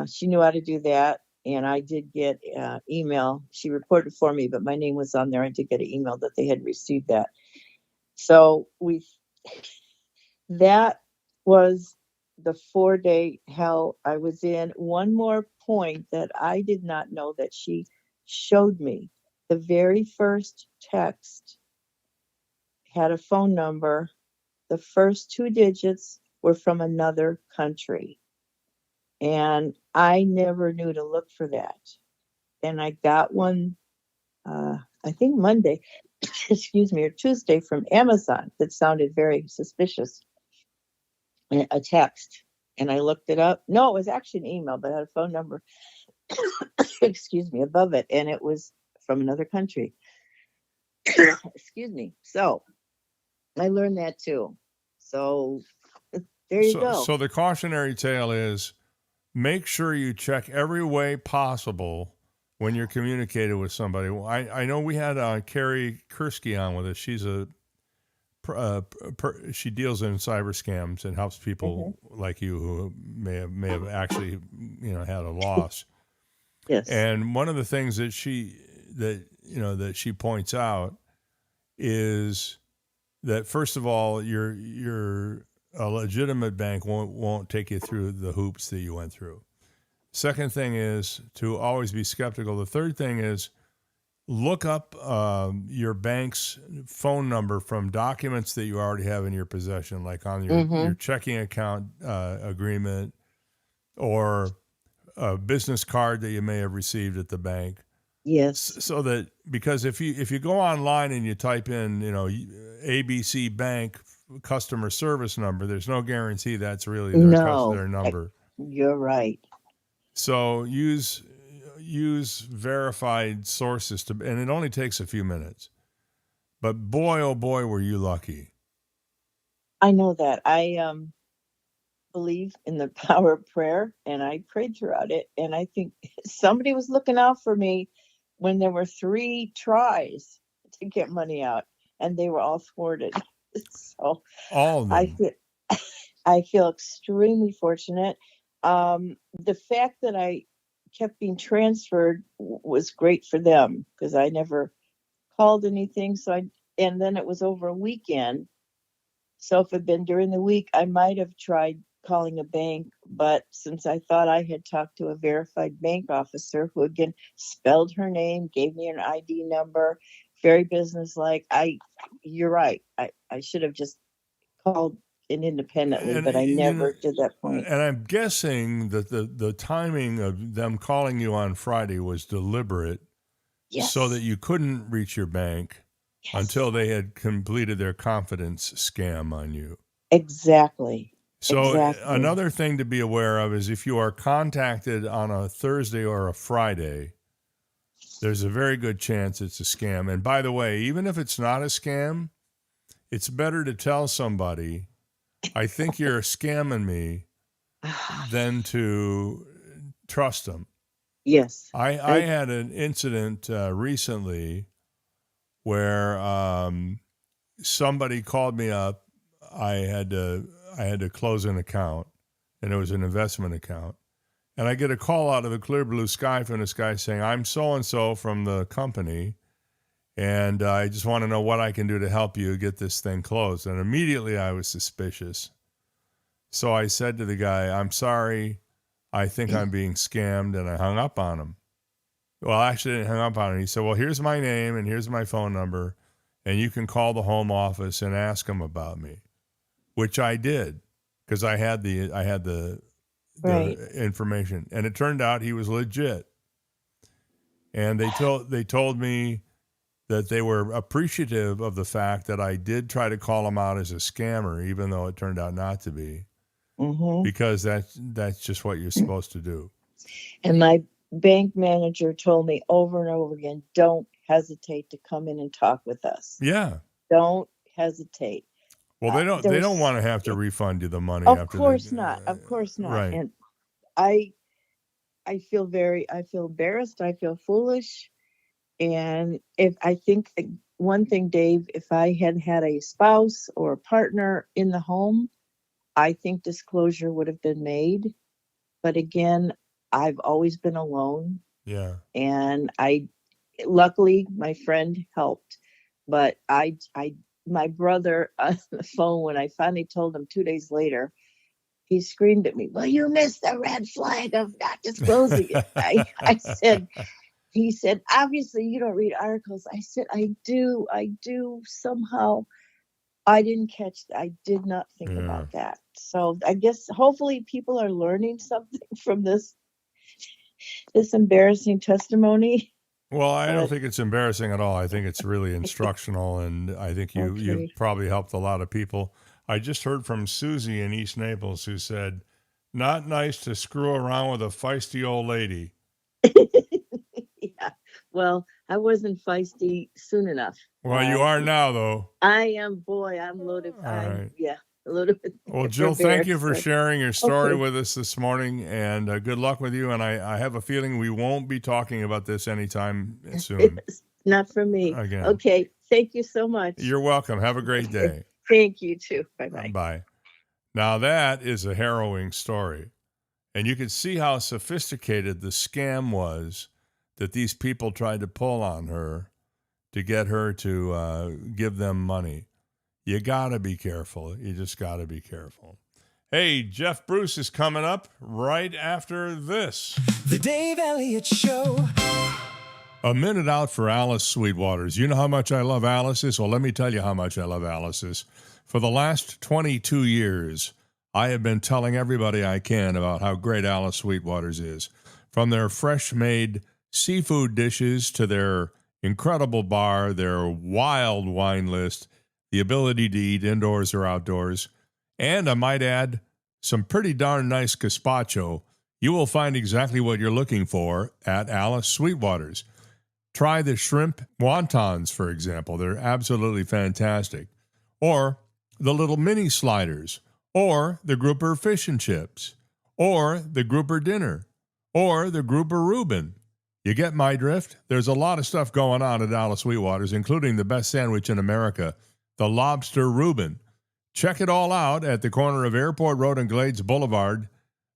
she knew how to do that. And I did get email. She reported for me, but my name was on there. I did get an email that they had received that. So that was the 4-day hell I was in. One more point that I did not know that she showed me. The very first text had a phone number. The first 2 digits were from another country. And I never knew to look for that. And I got one, I think Monday, or Tuesday from Amazon that sounded very suspicious. A text, and I looked it up. No, it was actually an email, but I had a phone number above it, and it was from another country. So I learned that too. So there you go. So the cautionary tale is, make sure you check every way possible when you're communicating with somebody. I know we had Carrie Kursky on with us. She's she deals in cyber scams and helps people like you who may have actually had a loss. Yes. And one of the things that she points out is that, first of all, a legitimate bank won't take you through the hoops that you went through. Second thing is to always be skeptical. The third thing is, look up your bank's phone number from documents that you already have in your possession, like on your checking account agreement or a business card that you may have received at the bank. Yes. So that, because if you go online and you type in, ABC Bank customer service number, there's no guarantee that's really their number. You're right. So use verified sources and it only takes a few minutes. But boy, oh boy, were you lucky. I know that. I believe in the power of prayer, and I prayed throughout it. And I think somebody was looking out for me when there were 3 tries to get money out, and they were all thwarted. So all of them. I feel extremely fortunate. The fact that I kept being transferred was great for them, because I never called anything. And then it was over a weekend. So if it had been during the week, I might have tried calling a bank. But since I thought I had talked to a verified bank officer who again spelled her name, gave me an ID number, very businesslike, you're right. I should have just called in independently, but I never did that point. And I'm guessing that the timing of them calling you on Friday was deliberate, so that you couldn't reach your bank until they had completed their confidence scam on you. Exactly. So another thing to be aware of is, if you are contacted on a Thursday or a Friday, there's a very good chance it's a scam. And by the way, even if it's not a scam, it's better to tell somebody, I think you're scamming me, than to trust them. Yes. I had an incident recently where somebody called me up. I had to close an account, and it was an investment account. And I get a call out of the clear blue sky from this guy saying, I'm so-and-so from the company, and I just want to know what I can do to help you get this thing closed. And immediately I was suspicious. So I said to the guy, I'm sorry, I think I'm being scammed, and I hung up on him. Well, actually, I didn't hang up on him. He said, well, here's my name and here's my phone number, and you can call the home office and ask them about me, which I did because I had the Right. information, and it turned out he was legit. And they told me that they were appreciative of the fact that I did try to call him out as a scammer, even though it turned out not to be, because that's just what you're supposed to do. And my bank manager told me over and over again, don't hesitate to come in and talk with us. Yeah. Don't hesitate. Well, they don't want to have to refund you the money. Of course not. Of course not. Right. And I feel embarrassed. I feel foolish. And one thing, Dave, if I had had a spouse or a partner in the home, I think disclosure would have been made. But again, I've always been alone. Yeah. And luckily my friend helped, but my brother on the phone, when I finally told him 2 days later, he screamed at me, well, you missed the red flag of not disclosing it. I said, he said, obviously you don't read articles. I said, I do somehow. I didn't catch that. I did not think about that. So I guess hopefully people are learning something from this embarrassing testimony. Well, I don't think it's embarrassing at all. I think it's really instructional, and I think you probably helped a lot of people. I just heard from Susie in East Naples who said, not nice to screw around with a feisty old lady. Yeah. Well, I wasn't feisty soon enough. Well, you are now, though. I am. Boy, I'm loaded. Right. Loaded with. Well, Jill, thank you for sharing your story with us this morning, and good luck with you. And I have a feeling we won't be talking about this anytime soon. Not for me. Again. Okay. Thank you so much. You're welcome. Have a great day. Thank you, too. Bye-bye. Bye. Now, that is a harrowing story. And you can see how sophisticated the scam was that these people tried to pull on her to get her to give them money. You got to be careful. You just got to be careful. Hey, Jeff Bruce is coming up right after this. The Dave Elliott Show. A minute out for Alice Sweetwaters. You know how much I love Alice's? Well, let me tell you how much I love Alice's. For the last 22 years, I have been telling everybody I can about how great Alice Sweetwaters is. From their fresh-made seafood dishes to their incredible bar, their wild wine list, the ability to eat indoors or outdoors, and I might add, some pretty darn nice gazpacho, you will find exactly what you're looking for at Alice Sweetwaters. Try the shrimp wontons, for example. They're absolutely fantastic. Or the little mini sliders, or the grouper fish and chips, or the grouper dinner, or the grouper Reuben. You get my drift? There's a lot of stuff going on at Alice Sweetwaters, including the best sandwich in America, the lobster Reuben. Check it all out at the corner of Airport Road and Glades Boulevard.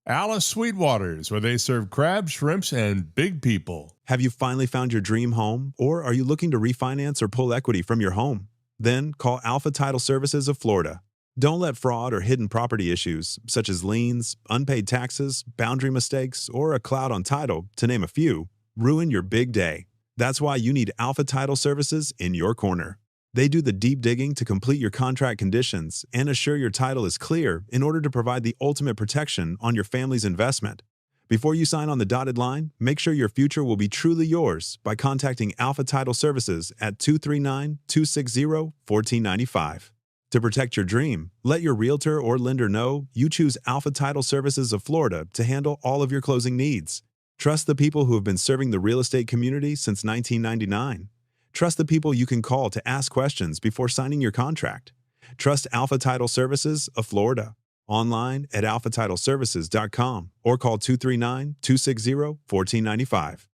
Alice Sweetwaters, where they serve crabs, shrimps, and big people. Have you finally found your dream home, or are you looking to refinance or pull equity from your home? Then call Alpha Title Services of Florida. Don't let fraud or hidden property issues, such as liens, unpaid taxes, boundary mistakes, or a cloud on title, to name a few, ruin your big day. That's why you need Alpha Title Services in your corner. They do the deep digging to complete your contract conditions and assure your title is clear in order to provide the ultimate protection on your family's investment. Before you sign on the dotted line, make sure your future will be truly yours by contacting Alpha Title Services at 239-260-1495. To protect your dream, let your realtor or lender know you choose Alpha Title Services of Florida to handle all of your closing needs. Trust the people who have been serving the real estate community since 1999. Trust the people you can call to ask questions before signing your contract. Trust Alpha Title Services of Florida. Online at alphatitleservices.com or call 239-260-1495.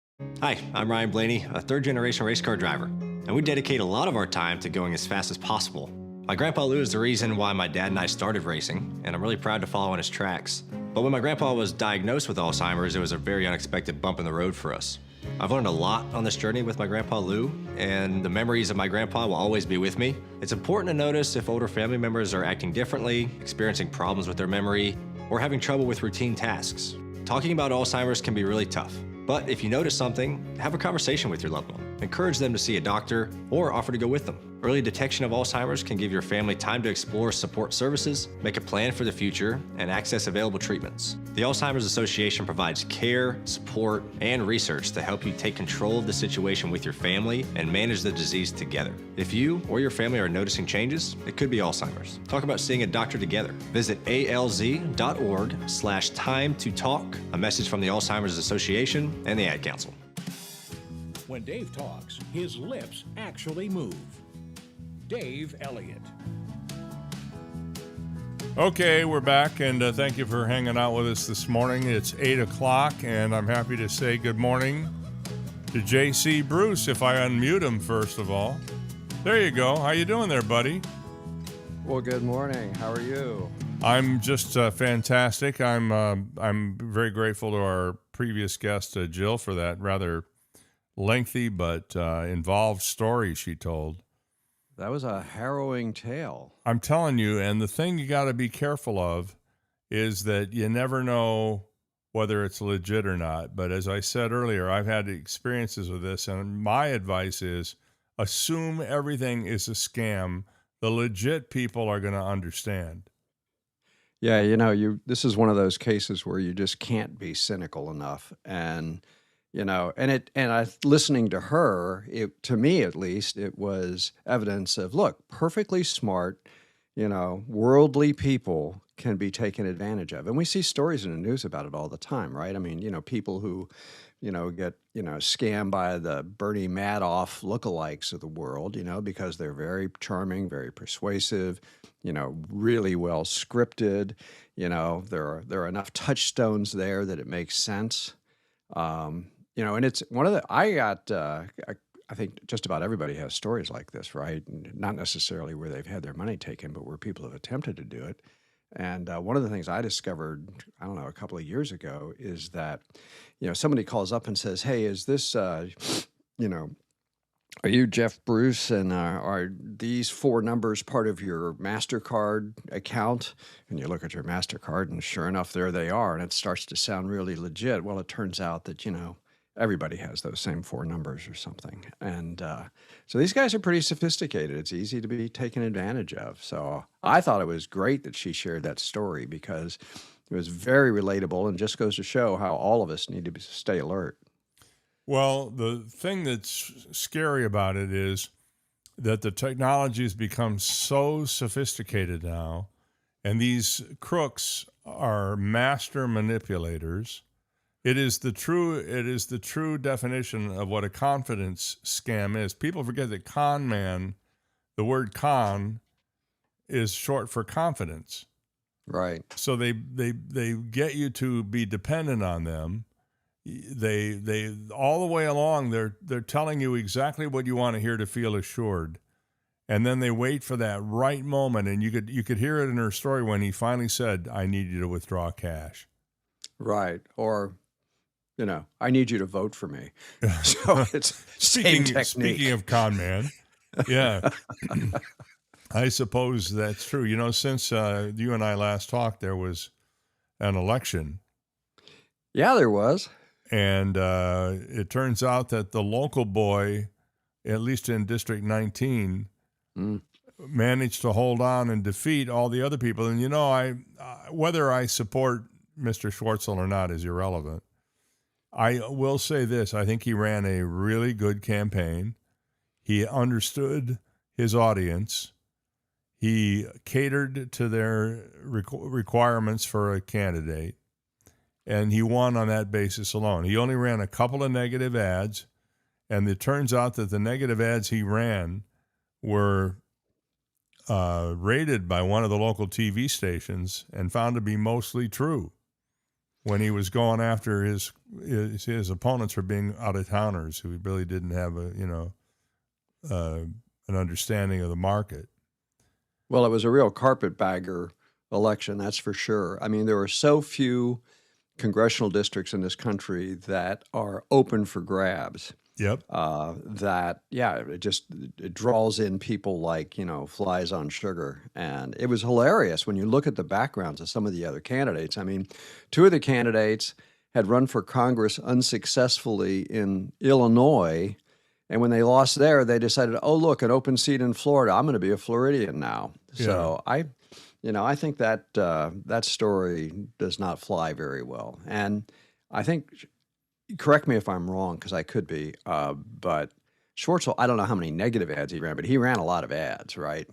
Hi, I'm Ryan Blaney, a third-generation race car driver, and we dedicate a lot of our time to going as fast as possible. My grandpa Lou is the reason why my dad and I started racing, and I'm really proud to follow in his tracks. But when my grandpa was diagnosed with Alzheimer's, it was a very unexpected bump in the road for us. I've learned a lot on this journey with my Grandpa Lou, and the memories of my grandpa will always be with me. It's important to notice if older family members are acting differently, experiencing problems with their memory, or having trouble with routine tasks. Talking about Alzheimer's can be really tough, but if you notice something, have a conversation with your loved one. Encourage them to see a doctor or offer to go with them. Early detection of Alzheimer's can give your family time to explore support services, make a plan for the future, and access available treatments. The Alzheimer's Association provides care, support, and research to help you take control of the situation with your family and manage the disease together. If you or your family are noticing changes, it could be Alzheimer's. Talk about seeing a doctor together. Visit alz.org/time to talk. A message from the Alzheimer's Association and the Ad Council. When Dave talks, his lips actually move. Dave Elliott. Okay, we're back, and thank you for hanging out with us this morning. It's 8 o'clock, and I'm happy to say good morning to J.C. Bruce, if I unmute him, first of all. There you go. How you doing there, buddy? Well, good morning. How are you? I'm just fantastic. I'm very grateful to our previous guest, Jill, for that rather lengthy but involved story she told. That was a harrowing tale. I'm telling you, and the thing you got to be careful of is that you never know whether it's legit or not. But as I said earlier, I've had experiences with this, and my advice is assume everything is a scam. The legit people are going to understand. Yeah, this is one of those cases where you just can't be cynical enough. And listening to her, to me at least, it was evidence of, look, perfectly smart, worldly people can be taken advantage of. And we see stories in the news about it all the time, right? I mean, people who, get, scammed by the Bernie Madoff lookalikes of the world, because they're very charming, very persuasive, really well scripted, there are enough touchstones there that it makes sense. And it's one of the, I think just about everybody has stories like this, right? Not necessarily where they've had their money taken, but where people have attempted to do it. And one of the things I discovered, a couple of years ago is that, somebody calls up and says, hey, is this, are you Jeff Bruce, and are these 4 numbers part of your MasterCard account? And you look at your MasterCard, and sure enough, there they are, and it starts to sound really legit. Well, it turns out that, everybody has those same 4 numbers or something. And so these guys are pretty sophisticated. It's easy to be taken advantage of. So I thought it was great that she shared that story because it was very relatable and just goes to show how all of us need to stay alert. Well, the thing that's scary about it is that the technology has become so sophisticated now, and these crooks are master manipulators. It is the true definition of what a confidence scam is. People forget that con man, the word con, is short for confidence. Right. So they get you to be dependent on them. They all the way along they're telling you exactly what you want to hear to feel assured. And then they wait for that right moment, and you could hear it in her story when he finally said, "I need you to withdraw cash." Right. Or I need you to vote for me. So it's same technique. Speaking of con man, yeah, I suppose that's true. Since you and I last talked, there was an election. Yeah, there was. And it turns out that the local boy, at least in District 19, managed to hold on and defeat all the other people. And, whether I support Mr. Schwartzel or not is irrelevant. I will say this. I think he ran a really good campaign. He understood his audience. He catered to their requirements for a candidate, and he won on that basis alone. He only ran a couple of negative ads, and it turns out that the negative ads he ran were rated by one of the local TV stations and found to be mostly true when he was going after his opponents for being out-of-towners who really didn't have an understanding of the market. Well, it was a real carpetbagger election, that's for sure. I mean, there were so few congressional districts in this country that are open for grabs. Yep. It draws in people like, flies on sugar. And it was hilarious when you look at the backgrounds of some of the other candidates. I mean, two of the candidates had run for Congress unsuccessfully in Illinois. And when they lost there, they decided, oh, look, an open seat in Florida. I'm going to be a Floridian now. Yeah. So I think that that story does not fly very well. And I think, correct me if I'm wrong, because I could be, but Schwartzel, I don't know how many negative ads he ran, but he ran a lot of ads, right?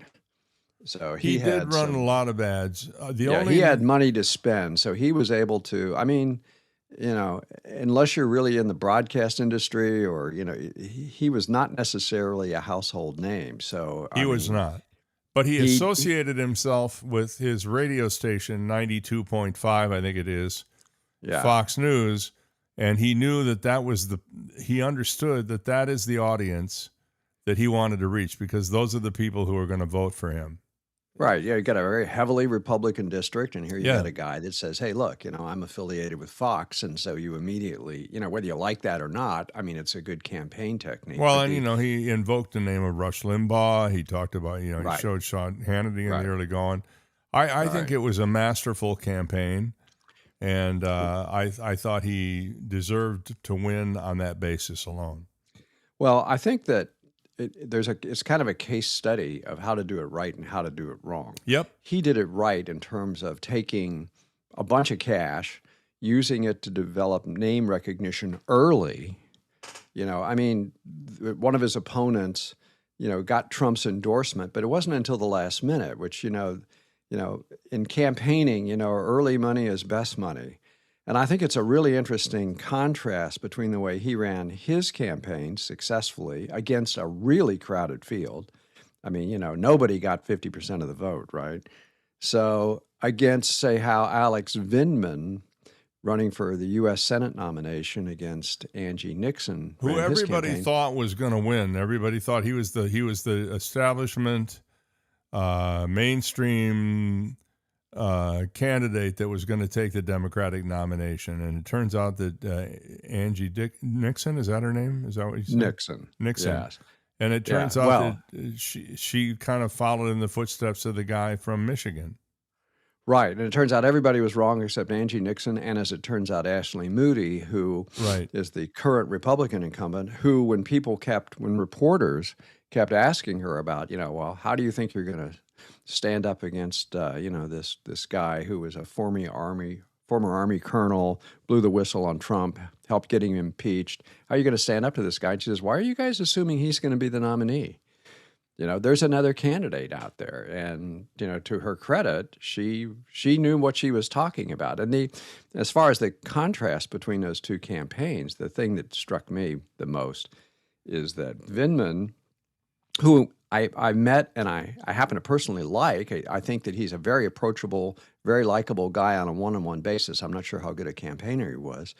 So he did run a lot of ads. He had money to spend, so he was able to. I mean, unless you're really in the broadcast industry, or he was not necessarily a household name. So he was not. But he associated himself with his radio station, 92.5, I think it is, Fox News, and he knew he understood that is the audience that he wanted to reach, because those are the people who are going to vote for him. Right. Yeah, you got a very heavily Republican district, and here you got a guy that says, hey, look, I'm affiliated with Fox, and so you immediately, whether you like that or not, I mean, it's a good campaign technique. Well, and, he invoked the name of Rush Limbaugh. He talked about, he showed Sean Hannity in the early going. I think it was a masterful campaign, and I thought he deserved to win on that basis alone. Well, I think that it's kind of a case study of how to do it right and how to do it wrong. Yep. He did it right in terms of taking a bunch of cash, using it to develop name recognition early. I mean, one of his opponents, got Trump's endorsement, but it wasn't until the last minute, which, in campaigning, early money is best money. And I think it's a really interesting contrast between the way he ran his campaign successfully against a really crowded field. I mean, nobody got 50% of the vote, right? So against, say, how Alex Vindman, running for the U.S. Senate nomination against Angie Nixon, who everybody thought was going to win. Everybody thought he was the establishment, mainstream candidate that was going to take the Democratic nomination, and it turns out that Angie Nixon, is that her name? Is that what you said? Nixon. Yes. And it turns out that she kind of followed in the footsteps of the guy from Michigan. Right, and it turns out everybody was wrong except Angie Nixon, and as it turns out, Ashley Moody, who is the current Republican incumbent, who when reporters kept asking her about, well, how do you think you're going to stand up against, this guy who was a former Army colonel, blew the whistle on Trump, helped getting him impeached. How are you going to stand up to this guy? And she says, why are you guys assuming he's going to be the nominee? There's another candidate out there. And, to her credit, she knew what she was talking about. And as far as the contrast between those two campaigns, the thing that struck me the most is that Vindman, who I met and I happen to personally like. I think that he's a very approachable, very likable guy on a one-on-one basis. I'm not sure how good a campaigner he was,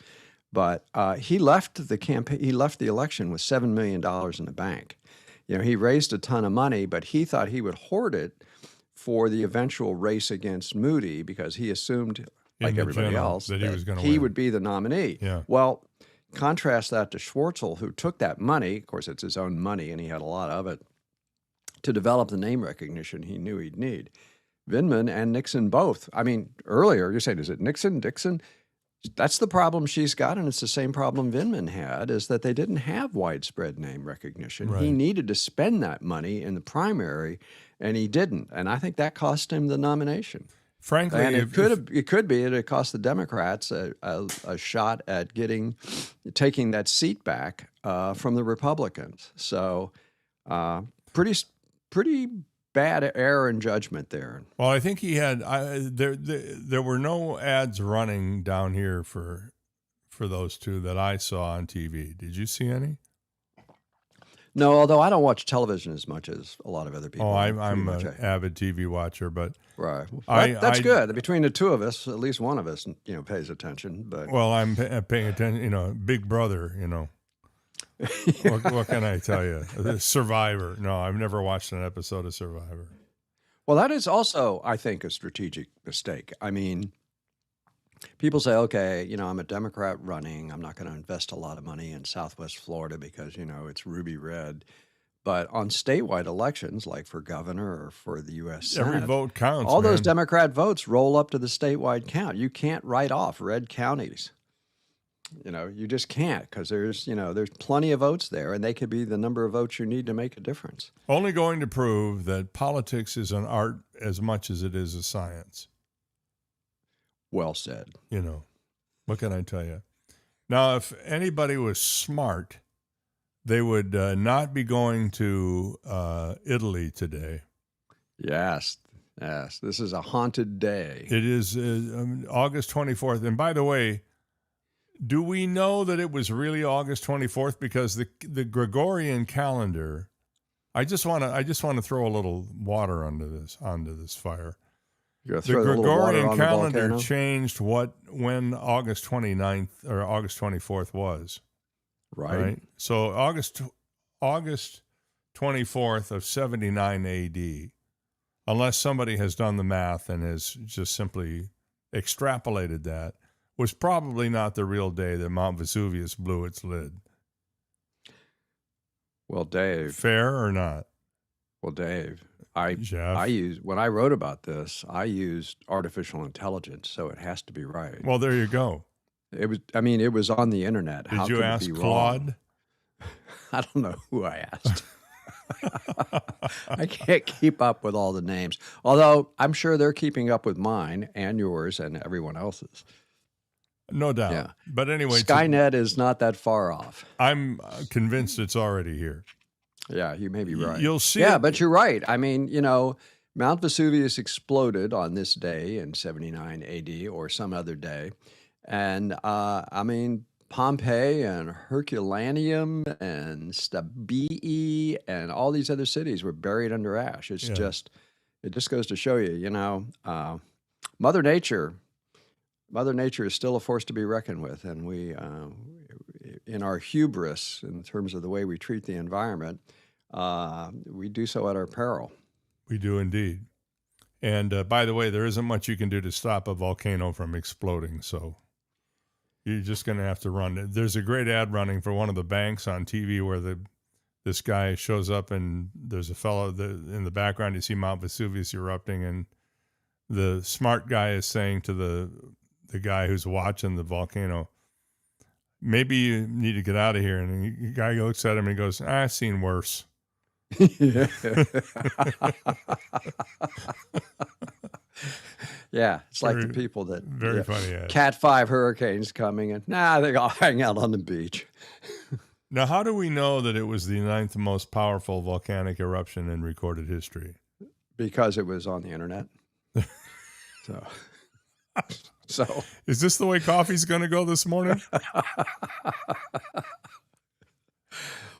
but he left the campaign. He left the election with $7 million in the bank. He raised a ton of money, but he thought he would hoard it for the eventual race against Moody because he assumed, like everybody else, that he would be the nominee. Yeah. Well, contrast that to Schwartzel, who took that money. Of course, it's his own money, and he had a lot of it, to develop the name recognition he knew he'd need. Vindman and Nixon both. I mean, earlier, you're saying, is it Nixon, Dixon? That's the problem she's got, and it's the same problem Vindman had, is that they didn't have widespread name recognition. Right. He needed to spend that money in the primary, and he didn't. And I think that cost him the nomination. Frankly, and it could be it cost the Democrats a shot at taking that seat back from the Republicans. So pretty bad error in judgment there. Well, I think he had there were no ads running down here for those two that I saw on TV. Did you see any? No, although I don't watch television as much as a lot of other people. Oh, I'm an avid TV watcher, but right. That's good. Between the two of us, at least one of us, pays attention. But I'm paying attention. Big Brother. What can I tell you? Survivor. No, I've never watched an episode of Survivor. Well, that is also, I think, a strategic mistake. I mean, People say, okay, I'm a Democrat running. I'm not going to invest a lot of money in Southwest Florida because, it's ruby red. But on statewide elections, like for governor or for the U.S. Senate, Every vote counts, all those man. Democrat votes roll up to the statewide count. You can't write off red counties. You just can't, because there's plenty of votes there, and they could be the number of votes you need to make a difference. Only going to prove that politics is an art as much as it is a science. Well said. What can I tell you? Now, if anybody was smart, they would not be going to Italy today. Yes. This is a haunted day. It is August 24th. And by the way, do we know that it was really August 24th? Because the Gregorian calendar, I just want to throw a little water onto this fire. The Gregorian calendar changed when August 29th or August 24th was. Right. So August 24th of 79 AD, unless somebody has done the math and has just simply extrapolated that, was probably not the real day that Mount Vesuvius blew its lid. Well, Dave. Fair or not? Well, Dave, when I wrote about this, I used artificial intelligence, so it has to be right. Well, there you go. It was on the internet. Did you ask Claude? I don't know who I asked. I can't keep up with all the names, although I'm sure they're keeping up with mine and yours and everyone else's. No doubt. Yeah. But anyway, Skynet is not that far off. I'm convinced it's already here. Yeah, you may be right. You'll see. Yeah, but you're right. I mean, Mount Vesuvius exploded on this day in 79 AD or some other day. And Pompeii and Herculaneum and Stabii and all these other cities were buried under ash. It just goes to show you, Mother Nature is still a force to be reckoned with. And we, in our hubris, in terms of the way we treat the environment, we do so at our peril. We do indeed. And by the way, there isn't much you can do to stop a volcano from exploding. So you're just going to have to run. There's a great ad running for one of the banks on TV where this guy shows up and there's a fellow in the background. You see Mount Vesuvius erupting, and the smart guy is saying to the guy who's watching the volcano, maybe you need to get out of here. And the guy looks at him and he goes, I've seen worse. Yeah, it's like the people that very funny ad. Cat 5 hurricanes coming, and they all hang out on the beach. Now, how do we know that it was the 9th most powerful volcanic eruption in recorded history? Because it was on the internet. So is this the way coffee's going to go this morning?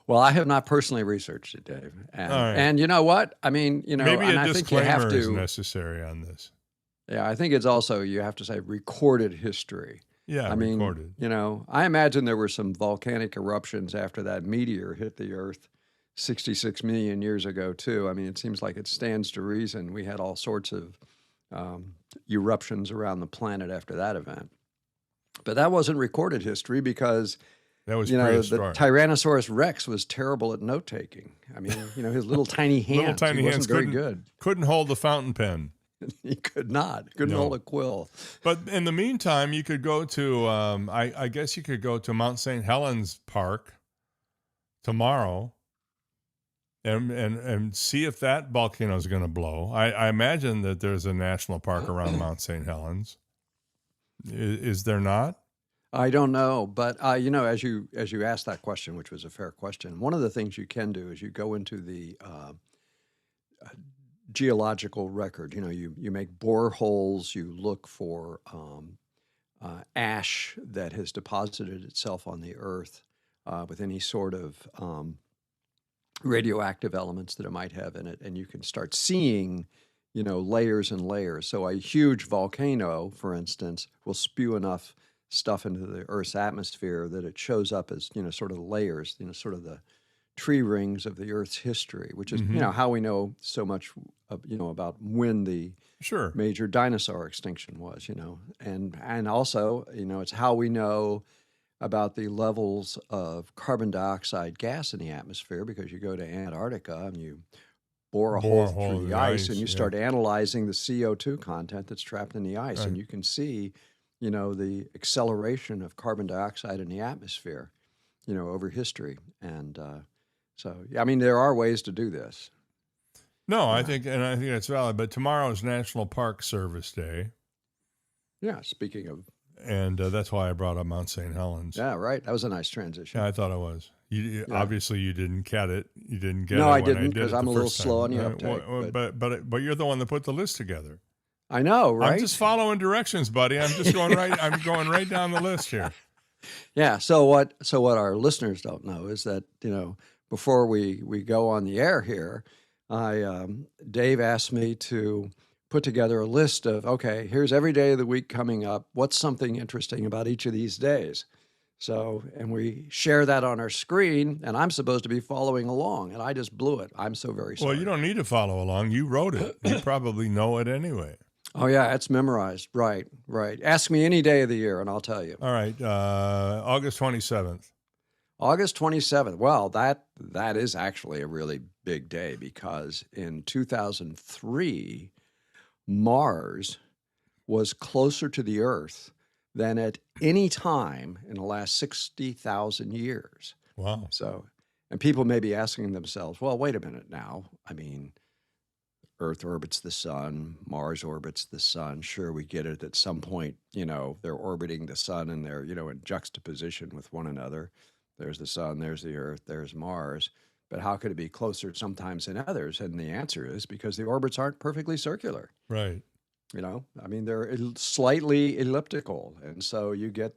Well, I have not personally researched it, Dave. And you know what? I mean, maybe and a I think you have disclaimer is to necessary on this. Yeah, I think it's also, you have to say recorded history. Yeah, I mean, recorded. I imagine there were some volcanic eruptions after that meteor hit the Earth 66 million years ago, too. I mean, it seems like it stands to reason we had all sorts of eruptions around the planet after that event. But that wasn't recorded history because that was the Tyrannosaurus Rex was terrible at note taking. I mean, his little tiny hands, he wasn't very good. Couldn't hold the fountain pen. He could not. Couldn't hold a quill. But in the meantime, you could go to, I guess you could go to Mount St. Helens Park tomorrow and see if that volcano is going to blow. I imagine that there's a national park around Mount St. Helens. Is there not? I don't know, but as you asked that question, which was a fair question, one of the things you can do is you go into the geological record. You make boreholes, you look for ash that has deposited itself on the Earth with any sort of radioactive elements that it might have in it, and you can start seeing layers and layers. So a huge volcano, for instance, will spew enough stuff into the Earth's atmosphere that it shows up as sort of layers, sort of the tree rings of the Earth's history, which is how we know so much about when the Sure. major dinosaur extinction was, and also, it's how we know about the levels of carbon dioxide gas in the atmosphere, because you go to Antarctica and you bore a hole through the ice and you start analyzing the CO2 content that's trapped in the ice, Right. and you can see, the acceleration of carbon dioxide in the atmosphere, over history. And so, I mean, there are ways to do this. No, I think that's valid. But tomorrow is National Park Service Day. Yeah, speaking of. And that's why I brought up Mount St. Helens. Yeah, right. That was a nice transition. Yeah, I thought it was. Obviously, you didn't get it. You didn't get it. No, I when didn't, did because it I'm the a little first slow on time. the uptake. But you're the one that put the list together. I know, right? I'm just following directions, buddy. I'm just going right. I'm going right down the list here. Yeah. So what our listeners don't know is that, before we go on the air here, Dave asked me to put together a list of, okay, here's every day of the week coming up. What's something interesting about each of these days? So, and we share that on our screen, and I'm supposed to be following along, and I just blew it. I'm so very sorry. Well, you don't need to follow along. You wrote it. You probably know it anyway. Oh, yeah, it's memorized. Right. Ask me any day of the year, and I'll tell you. All right. August 27th. August 27th. Well, that is actually a really big day, because in 2003, Mars was closer to the Earth than at any time in the last 60,000 years. Wow. So, and people may be asking themselves, well, wait a minute now. I mean, Earth orbits the sun, Mars orbits the sun. Sure, we get it at some point, they're orbiting the sun and they're, in juxtaposition with one another. There's the sun, there's the Earth, there's Mars. But how could it be closer sometimes than others? And the answer is because the orbits aren't perfectly circular. Right. I mean, they're slightly elliptical. And so you get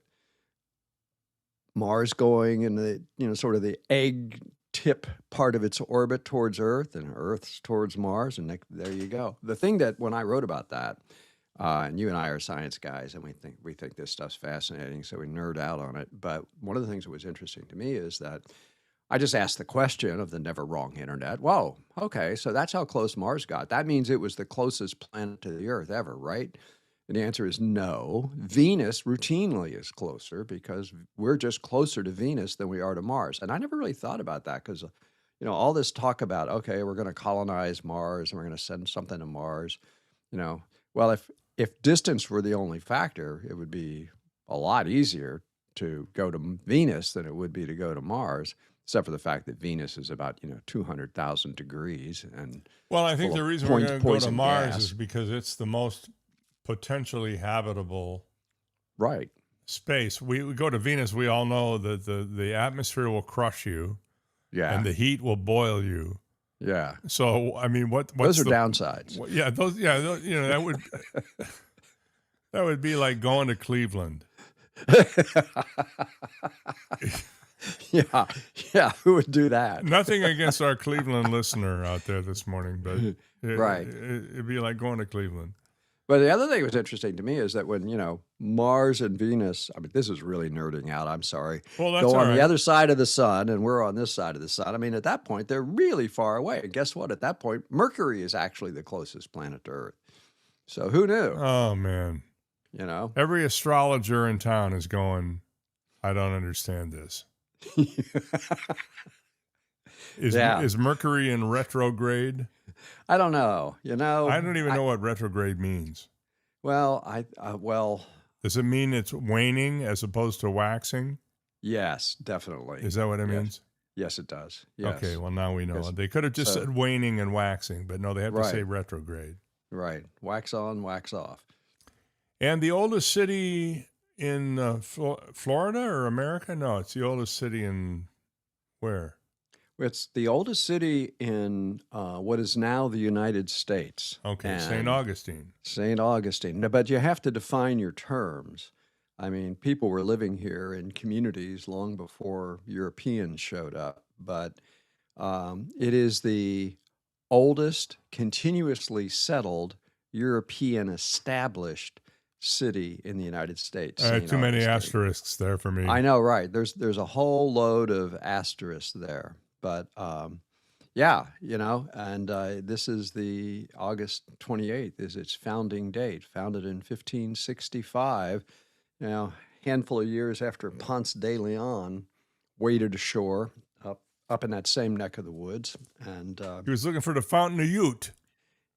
Mars going in the, sort of the egg tip part of its orbit towards Earth, and Earth's towards Mars. And there you go. The thing that when I wrote about that, and you and I are science guys, and we think this stuff's fascinating, so we nerd out on it. But one of the things that was interesting to me is that I just asked the question of the never wrong internet. Whoa, okay, so that's how close Mars got. That means it was the closest planet to the Earth ever, right? And the answer is no. Venus routinely is closer, because we're just closer to Venus than we are to Mars. And I never really thought about that, because, all this talk about, okay, we're going to colonize Mars and we're going to send something to Mars. Well, if distance were the only factor, it would be a lot easier to go to Venus than it would be to go to Mars, except for the fact that Venus is about, 200,000 degrees. And well, I think the reason we're going to go to Mars gas is because it's the most potentially habitable space. We go to Venus, we all know that the atmosphere will crush you. Yeah. And the heat will boil you. Yeah. So, I mean, what's those are downsides. That would be like going to Cleveland. Yeah. Who would do that? Nothing against our Cleveland listener out there this morning, but Right. It'd be like going to Cleveland. But the other thing that was interesting to me is that when, Mars and Venus, I mean, this is really nerding out, I'm sorry, well, that's go on right. the other side of the sun, and we're on this side of the sun. I mean, at that point, they're really far away. And guess what? At that point, Mercury is actually the closest planet to Earth. So who knew? Oh, man. Every astrologer in town is going, I don't understand this. Is Mercury in retrograde? I don't know. I don't even know what retrograde means. Well, does it mean it's waning as opposed to waxing? Yes, definitely. Is that what it means? Yes, it does. Yes. Okay, well, now we know. Yes. They could have just said waning and waxing, but no, they have to say retrograde. Right. Wax on, wax off. And the oldest city in Florida or America? No, it's the oldest city in where? It's the oldest city in what is now the United States. Okay, St. Augustine. St. Augustine. But you have to define your terms. I mean, people were living here in communities long before Europeans showed up. But it is the oldest continuously settled European established city in the United States. Too many asterisks there for me. I know, right? There's a whole load of asterisks there. But Yeah, and this is the August 28th is its founding date, founded in 1565. Handful of years after Ponce de Leon waded ashore up in that same neck of the woods, and He was looking for the fountain of youth.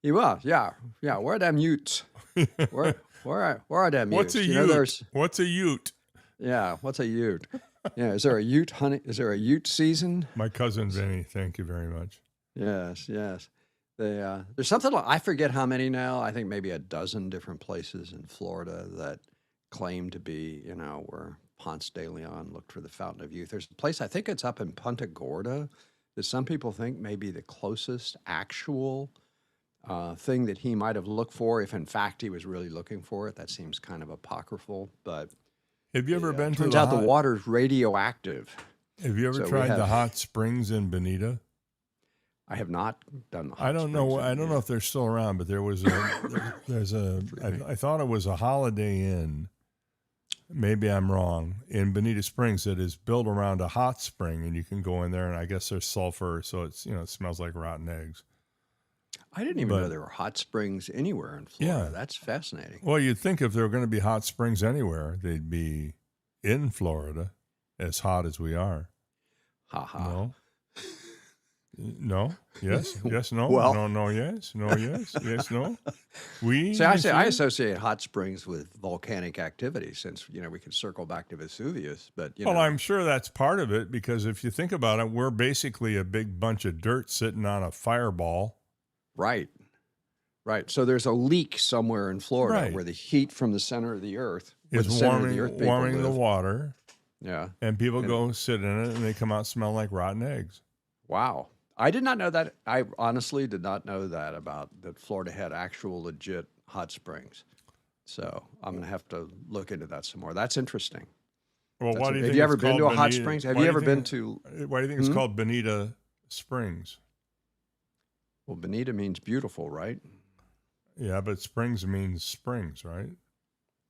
he was, yeah. Where are them Utes? Where are them What's Utes? a Ute? What's a Ute? Yeah, what's a Ute? Yeah, is there a Ute honey? Is there a Ute season? My cousin Vinny, thank you very much. Yes. There's something I forget how many now. I think maybe a dozen different places in Florida that claim to be, where Ponce de Leon looked for the Fountain of Youth. There's a place, I think it's up in Punta Gorda, that some people think may be the closest actual thing that he might have looked for, if in fact he was really looking for it. That seems kind of apocryphal, but have you ever been to turns out the water's radioactive. Have you ever tried the hot springs in Bonita? I have not done the hot I don't know. I don't know if they're still around, but there was I thought it was a Holiday Inn. Maybe I'm wrong. In Bonita Springs, that is built around a hot spring, and you can go in there, and I guess there's sulfur, so it's it smells like rotten eggs. I didn't even know there were hot springs anywhere in Florida. Yeah. That's fascinating. Well, you'd think if there were going to be hot springs anywhere, they'd be in Florida, as hot as we are. Ha ha. No. Yes. Yes. No. Well, no. Yes. No. Yes. Yes. No. I associate hot springs with volcanic activity, since we can circle back to Vesuvius. But well, I'm sure that's part of it, because if you think about it, we're basically a big bunch of dirt sitting on a fireball. Right. So there's a leak somewhere in Florida where the heat from the center of the earth is warming the water. Yeah. And people go sit in it, and they come out smelling like rotten eggs. Wow. I did not know that. I honestly did not know that that Florida had actual legit hot springs. So I'm going to have to look into that some more. That's interesting. Well, why do you think have you ever been to a hot springs? Have you ever been to? Why do you think it's called Bonita Springs? Well, Bonita means beautiful, right? Yeah, but springs means springs, right?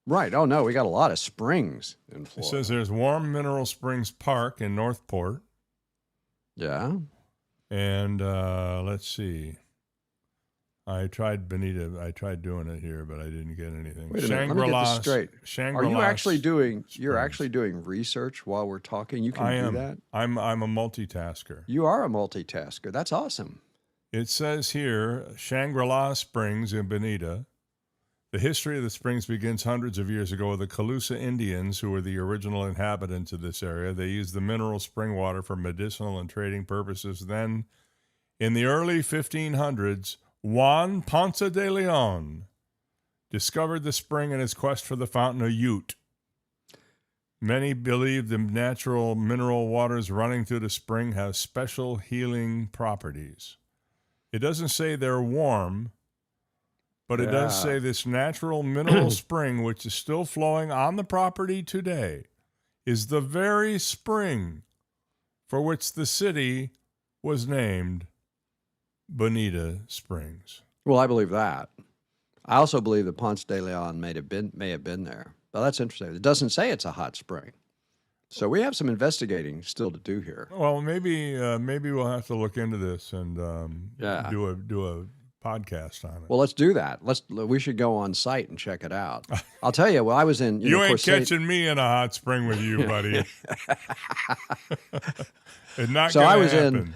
Right. Oh, no, we got a lot of springs in Florida. It says there's Warm Mineral Springs Park in Northport. Yeah. And let's see. I tried Bonita. I tried doing it here, but I didn't get anything. Wait a minute, let me get this straight. Are you actually doing? You're actually doing research while we're talking. You can do that. I'm a multitasker. You are a multitasker. That's awesome. It says here, Shangri-La Springs in Bonita. The history of the springs begins hundreds of years ago with the Calusa Indians, who were the original inhabitants of this area. They used the mineral spring water for medicinal and trading purposes. Then, in the early 1500s, Juan Ponce de Leon discovered the spring in his quest for the fountain of youth. Many believe the natural mineral waters running through the spring have special healing properties. It doesn't say they're warm, but it does say this natural mineral spring, which is still flowing on the property today, is the very spring for which the city was named Bonita Springs. Well, I believe that. I also believe that Ponce de Leon may have been there. Well, that's interesting. It doesn't say it's a hot spring. So we have some investigating still to do here. Well, maybe we'll have to look into this and do a podcast on it. Well, let's do that. We should go on site and check it out. I'll tell you. Well, I was in. You ain't catching me in a hot spring with you, buddy. It's not going to happen.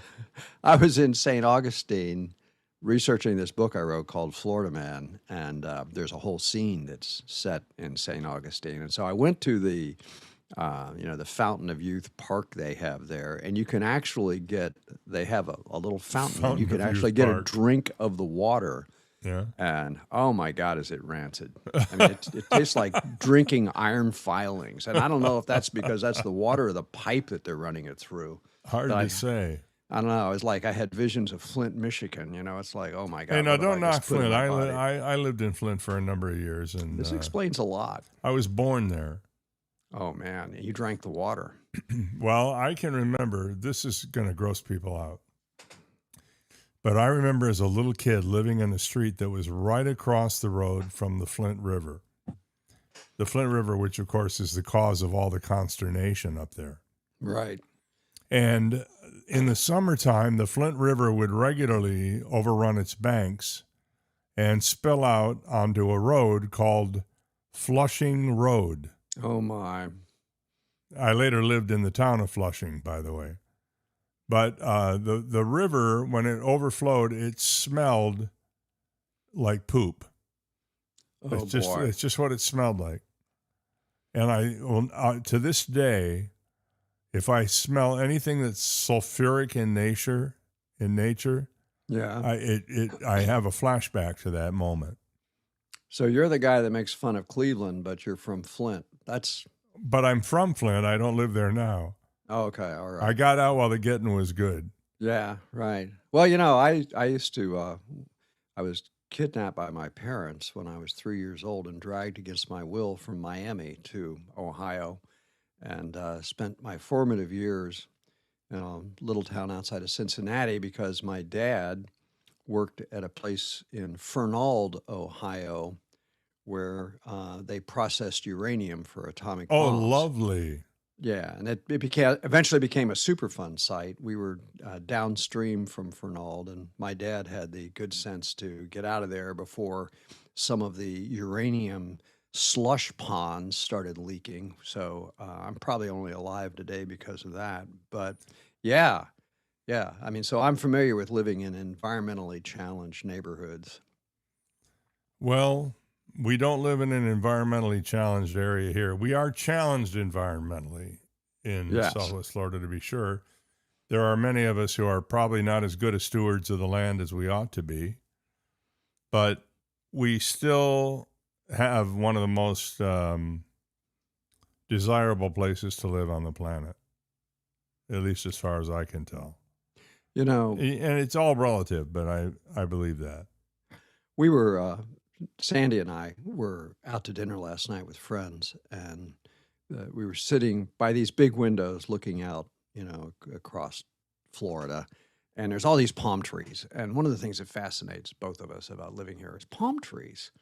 I was in St. Augustine researching this book I wrote called Florida Man, and there's a whole scene that's set in St. Augustine, and so I went to the Fountain of Youth Park they have there, and you can actually they have a little fountain. You can actually get a drink of the water. Yeah. And oh my God, is it rancid? I mean, it tastes like drinking iron filings. And I don't know if that's because that's the water or the pipe that they're running it through. Hard to say. I don't know. It's like I had visions of Flint, Michigan. It's like, oh my God. Hey, no, don't knock Flint. I lived in Flint for a number of years. And this explains a lot. I was born there. Oh, man. You drank the water. Well, I can remember, this is going to gross people out, but I remember as a little kid living in a street that was right across the road from the Flint River. The Flint River, which, of course, is the cause of all the consternation up there. Right. And in the summertime, the Flint River would regularly overrun its banks and spill out onto a road called Flushing Road. Oh, my. I later lived in the town of Flushing, by the way. But the river, when it overflowed, it smelled like poop. Oh, boy. It's just what it smelled like. And to this day, if I smell anything that's sulfuric in nature, Yeah. I have a flashback to that moment. So you're the guy that makes fun of Cleveland, but you're from Flint. But I'm from Flint. I don't live there now. Oh, okay. All right. I got out while the getting was good. Yeah, right. Well, I used to, I was kidnapped by my parents when I was 3 years old and dragged against my will from Miami to Ohio, and spent my formative years in a little town outside of Cincinnati because my dad worked at a place in Fernald, Ohio, where they processed uranium for atomic Oh, bombs. lovely. Yeah, and it eventually became a Superfund site. We were downstream from Fernald, and my dad had the good sense to get out of there before some of the uranium slush ponds started leaking. So I'm probably only alive today because of that. But yeah, I mean, so I'm familiar with living in environmentally challenged neighborhoods. Well, we don't live in an environmentally challenged area here. We are challenged environmentally in Yes. Southwest Florida, to be sure. There are many of us who are probably not as good as stewards of the land as we ought to be, but we still have one of the most desirable places to live on the planet, at least as far as I can tell. You know, And it's all relative, but I believe that. we were, Sandy and I were out to dinner last night with friends, and we were sitting by these big windows looking out, across Florida, and there's all these palm trees. And one of the things that fascinates both of us about living here is palm trees.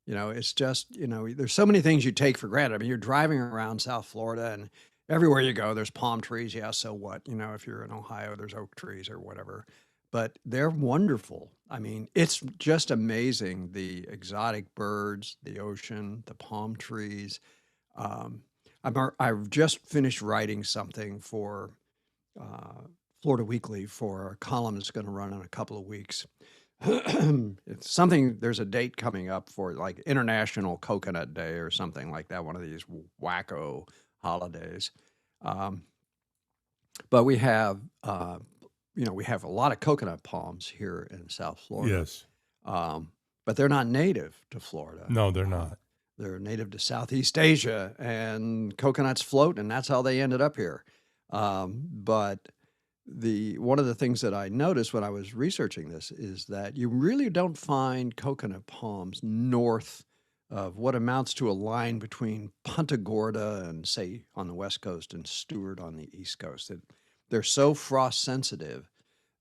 It's just, there's so many things you take for granted. I mean, you're driving around South Florida and everywhere you go, there's palm trees. Yeah, so what? If you're in Ohio, there's oak trees or whatever. But they're wonderful. I mean, it's just amazing, the exotic birds, the ocean, the palm trees. I've just finished writing something for Florida Weekly for a column that's going to run in a couple of weeks. It's something, there's a date coming up for like International Coconut Day or something like that, one of these wacko holidays. But we have, we have a lot of coconut palms here in South Florida. Yes. But they're not native to Florida. No, they're not. They're native to Southeast Asia, and coconuts float, and that's how they ended up here. But one of the things that I noticed when I was researching this is that you really don't find coconut palms north of what amounts to a line between Punta Gorda and, say, on the West Coast and Stewart on the East Coast. They're so frost sensitive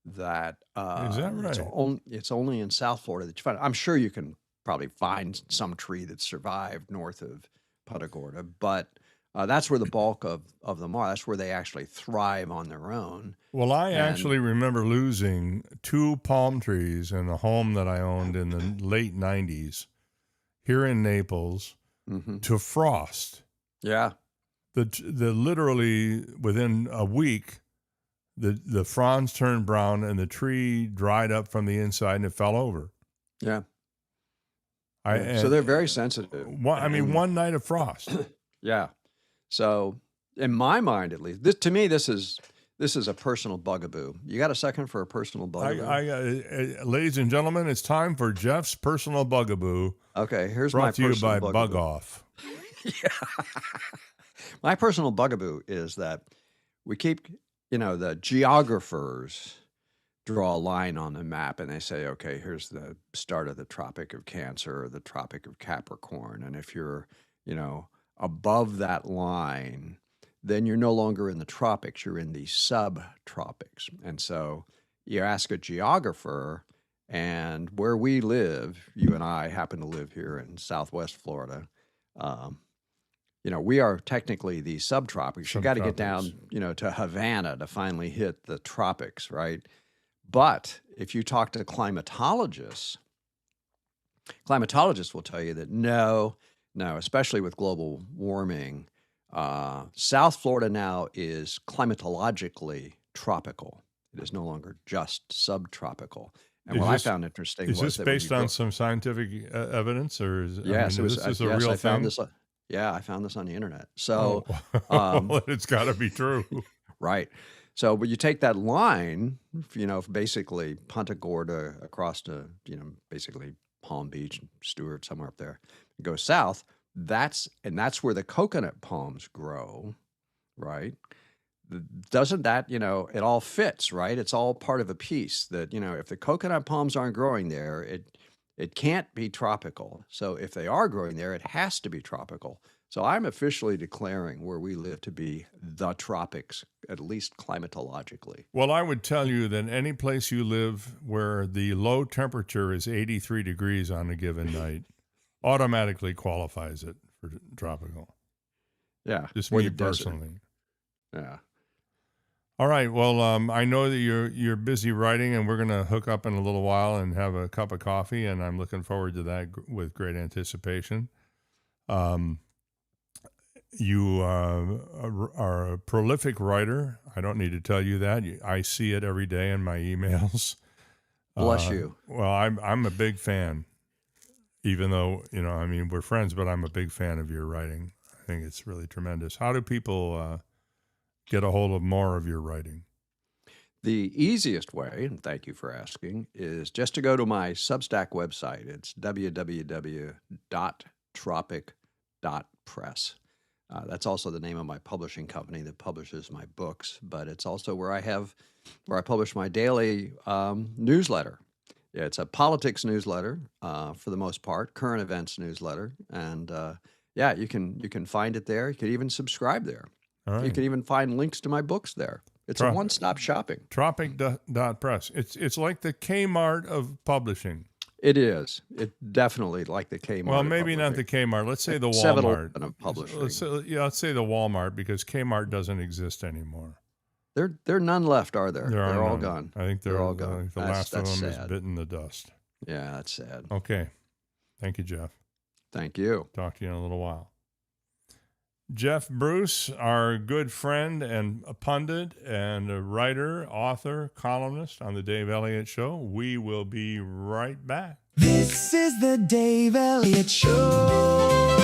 that Is that right? it's only in South Florida that you find it. I'm sure you can probably find some tree that survived north of Punta Gorda, but that's where the bulk of them are. That's where they actually thrive on their own. Well, I actually remember losing 2 palm trees in a home that I owned in the late 90s here in Naples to frost. Yeah. The literally within a week, the fronds turned brown and the tree dried up from the inside and it fell over. Yeah. So they're very sensitive. One night of frost. Yeah. So in my mind, at least, this is a personal bugaboo. You got a second for a personal bugaboo? Ladies and gentlemen, it's time for Jeff's personal bugaboo. Okay, here's brought my to you personal by bugaboo. Bug Off. Yeah. My personal bugaboo is that we keep, the geographers draw a line on the map and they say, okay, here's the start of the Tropic of Cancer or the Tropic of Capricorn. And if you're, above that line, then you're no longer in the tropics, you're in the subtropics. And so you ask a geographer, and where we live, you and I happen to live here in Southwest Florida, we are technically the subtropics. You got to get down, to Havana to finally hit the tropics, right? But if you talk to climatologists will tell you that no, especially with global warming, South Florida now is climatologically tropical. It is no longer just subtropical. And what I found interesting was this that based on some scientific evidence, or is yes, this is a real I found thing? I found this on the internet. So It's got to be true, right. So, but you take that line, basically Punta Gorda across to, basically Palm Beach, Stewart, somewhere up there, go south. That's where the coconut palms grow, right? Doesn't that, it all fits, right? It's all part of a piece that, if the coconut palms aren't growing there, it can't be tropical. So if they are growing there, it has to be tropical. So I'm officially declaring where we live to be the tropics, at least climatologically. Well, I would tell you that any place you live where the low temperature is 83 degrees on a given night automatically qualifies it for tropical. Yeah. Just or me the desert. personally. Yeah. All right. Well, I know that you're busy writing, and we're going to hook up in a little while and have a cup of coffee, and I'm looking forward to that with great anticipation. You are a prolific writer. I don't need to tell you that. I see it every day in my emails. Bless you. Well, I'm a big fan, even though, we're friends, but I'm a big fan of your writing. I think it's really tremendous. How do people get a hold of more of your writing? The easiest way, and thank you for asking, is just to go to my Substack website. It's www.tropic.press. That's also the name of my publishing company that publishes my books, but it's also where I publish my daily newsletter. Yeah, it's a politics newsletter for the most part, current events newsletter, and you can find it there. You can even subscribe there. All right. You can even find links to my books there. It's a one-stop shopping. Tropic.press. It's like the Kmart of publishing. It is. It definitely like the Kmart. Well, maybe not the Kmart. Let's say the Walmart. 7-Eleven of publishing. Let's say the Walmart, because Kmart doesn't exist anymore. There are none left, are there? They're all none. gone. I think they're all gone. The last of them sad. is bitten the dust. Yeah, that's sad. Okay. Thank you, Jeff. Thank you. Talk to you in a little while. Jeff Bruce, our good friend and a pundit and a writer, author, columnist on the Dave Elliott Show. We will be right back. This is the Dave Elliott Show.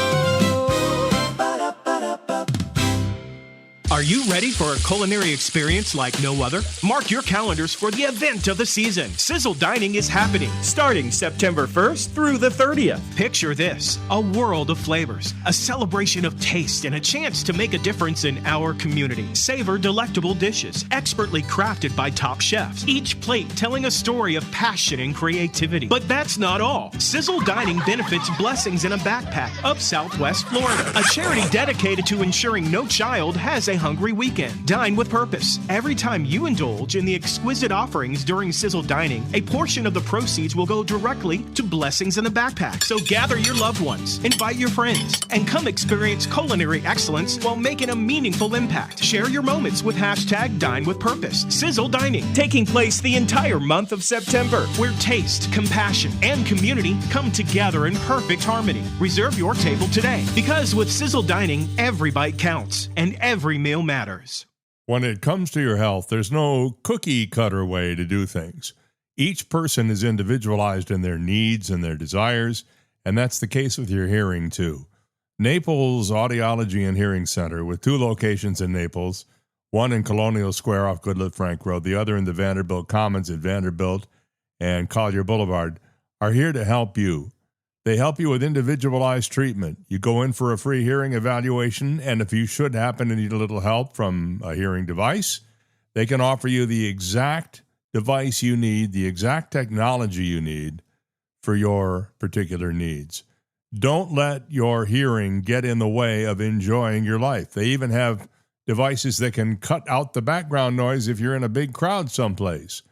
Are you ready for a culinary experience like no other? Mark your calendars for the event of the season. Sizzle Dining is happening starting September 1st through the 30th. Picture this: a world of flavors, a celebration of taste, and a chance to make a difference in our community. Savor delectable dishes, expertly crafted by top chefs, each plate telling a story of passion and creativity. But that's not all. Sizzle Dining benefits Blessings in a Backpack of Southwest Florida, a charity dedicated to ensuring no child has a hungry weekend. Dine with purpose. Every time you indulge in the exquisite offerings during Sizzle Dining, a portion of the proceeds will go directly to Blessings in a Backpack. So gather your loved ones, invite your friends, and come experience culinary excellence while making a meaningful impact. Share your moments with #DineWithPurpose. Sizzle Dining, taking place the entire month of September, where taste, compassion, and community come together in perfect harmony. Reserve your table today, because with Sizzle Dining, every bite counts and every meal matters. When it comes to your health, there's no cookie cutter way to do things. Each person is individualized in their needs and their desires, and that's the case with your hearing too. Naples Audiology and Hearing Center, with 2 locations in Naples, one in Colonial Square off Goodlette Frank Road, the other in the Vanderbilt Commons at Vanderbilt and Collier Boulevard, are here to help you. They help you with individualized treatment. You go in for a free hearing evaluation, and if you should happen to need a little help from a hearing device, they can offer you the exact device you need, the exact technology you need for your particular needs. Don't let your hearing get in the way of enjoying your life. They even have devices that can cut out the background noise if you're in a big crowd someplace.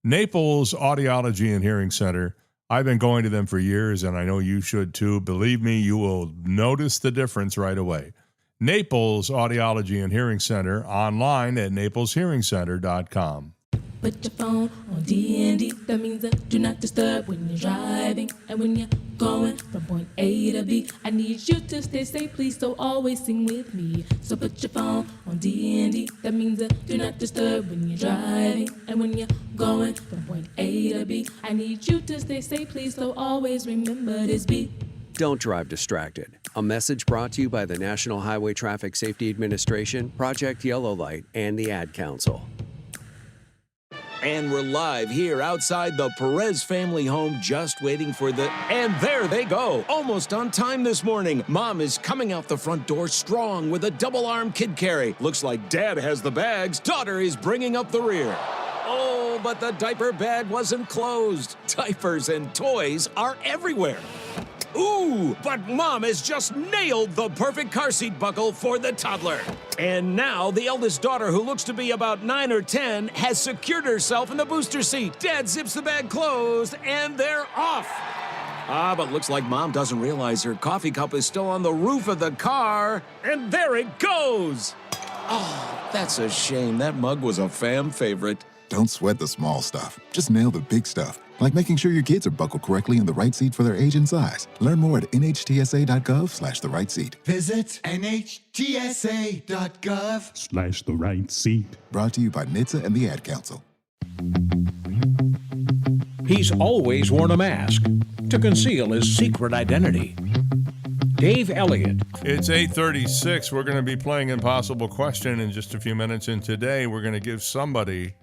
Naples Audiology and Hearing Center, I've been going to them for years, and I know you should too. Believe me, you will notice the difference right away. Naples Audiology and Hearing Center, online at napleshearingcenter.com. Put your phone on D&D. That means do not disturb when you're driving. And when you're going from point A to B, I need you to stay safe, please, so always sing with me. So put your phone on D&D. That means do not disturb when you're driving. And when you're going from point A to B, I need you to stay safe, please, so always remember this beat. Don't drive distracted. A message brought to you by the National Highway Traffic Safety Administration, Project Yellow Light, and the Ad Council. And we're live here outside the Perez family home, just waiting for the... And there they go, almost on time this morning. Mom is coming out the front door strong with a double-arm kid carry. Looks like Dad has the bags. Daughter is bringing up the rear. Oh, but the diaper bag wasn't closed. Diapers and toys are everywhere. Ooh, but Mom has just nailed the perfect car seat buckle for the toddler. And now the eldest daughter, who looks to be about 9 or 10, has secured herself in the booster seat. Dad zips the bag closed, and they're off. But looks like Mom doesn't realize her coffee cup is still on the roof of the car. And there it goes. Oh, that's a shame. That mug was a fam favorite. Don't sweat the small stuff. Just nail the big stuff, like making sure your kids are buckled correctly in the right seat for their age and size. Learn more at nhtsa.gov/the right seat. Visit nhtsa.gov/the right seat. Brought to you by NHTSA and the Ad Council. He's always worn a mask to conceal his secret identity. Dave Elliott. It's 8:36. We're going to be playing Impossible Question in just a few minutes, and today we're going to give somebody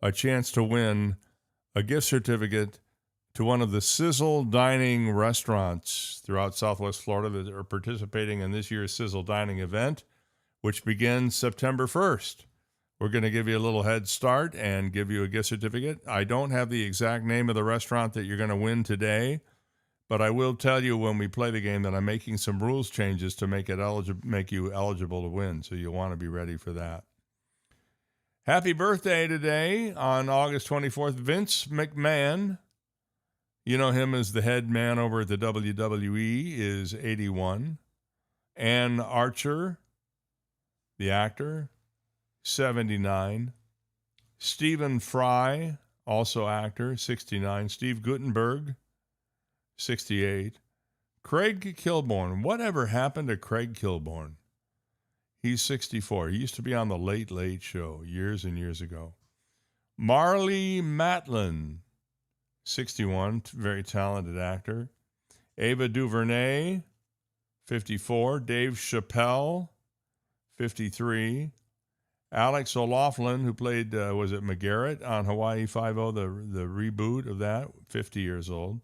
a chance to win a gift certificate to one of the Sizzle Dining restaurants throughout Southwest Florida that are participating in this year's Sizzle Dining event, which begins September 1st. We're going to give you a little head start and give you a gift certificate. I don't have the exact name of the restaurant that you're going to win today, but I will tell you when we play the game that I'm making some rules changes to make you eligible to win, so you'll want to be ready for that. Happy birthday today on August 24th, Vince McMahon. You know him as the head man over at the WWE, is 81. Ann Archer, the actor, 79. Stephen Fry, also actor, 69. Steve Guttenberg, 68. Craig Kilborn. Whatever happened to Craig Kilborn? He's 64. He used to be on the Late Late Show years and years ago. Marlee Matlin, 61, very talented actor. Ava DuVernay, 54. Dave Chappelle, 53. Alex O'Loughlin, who played, was it McGarrett on Hawaii Five-0, the reboot of that, 50 years old.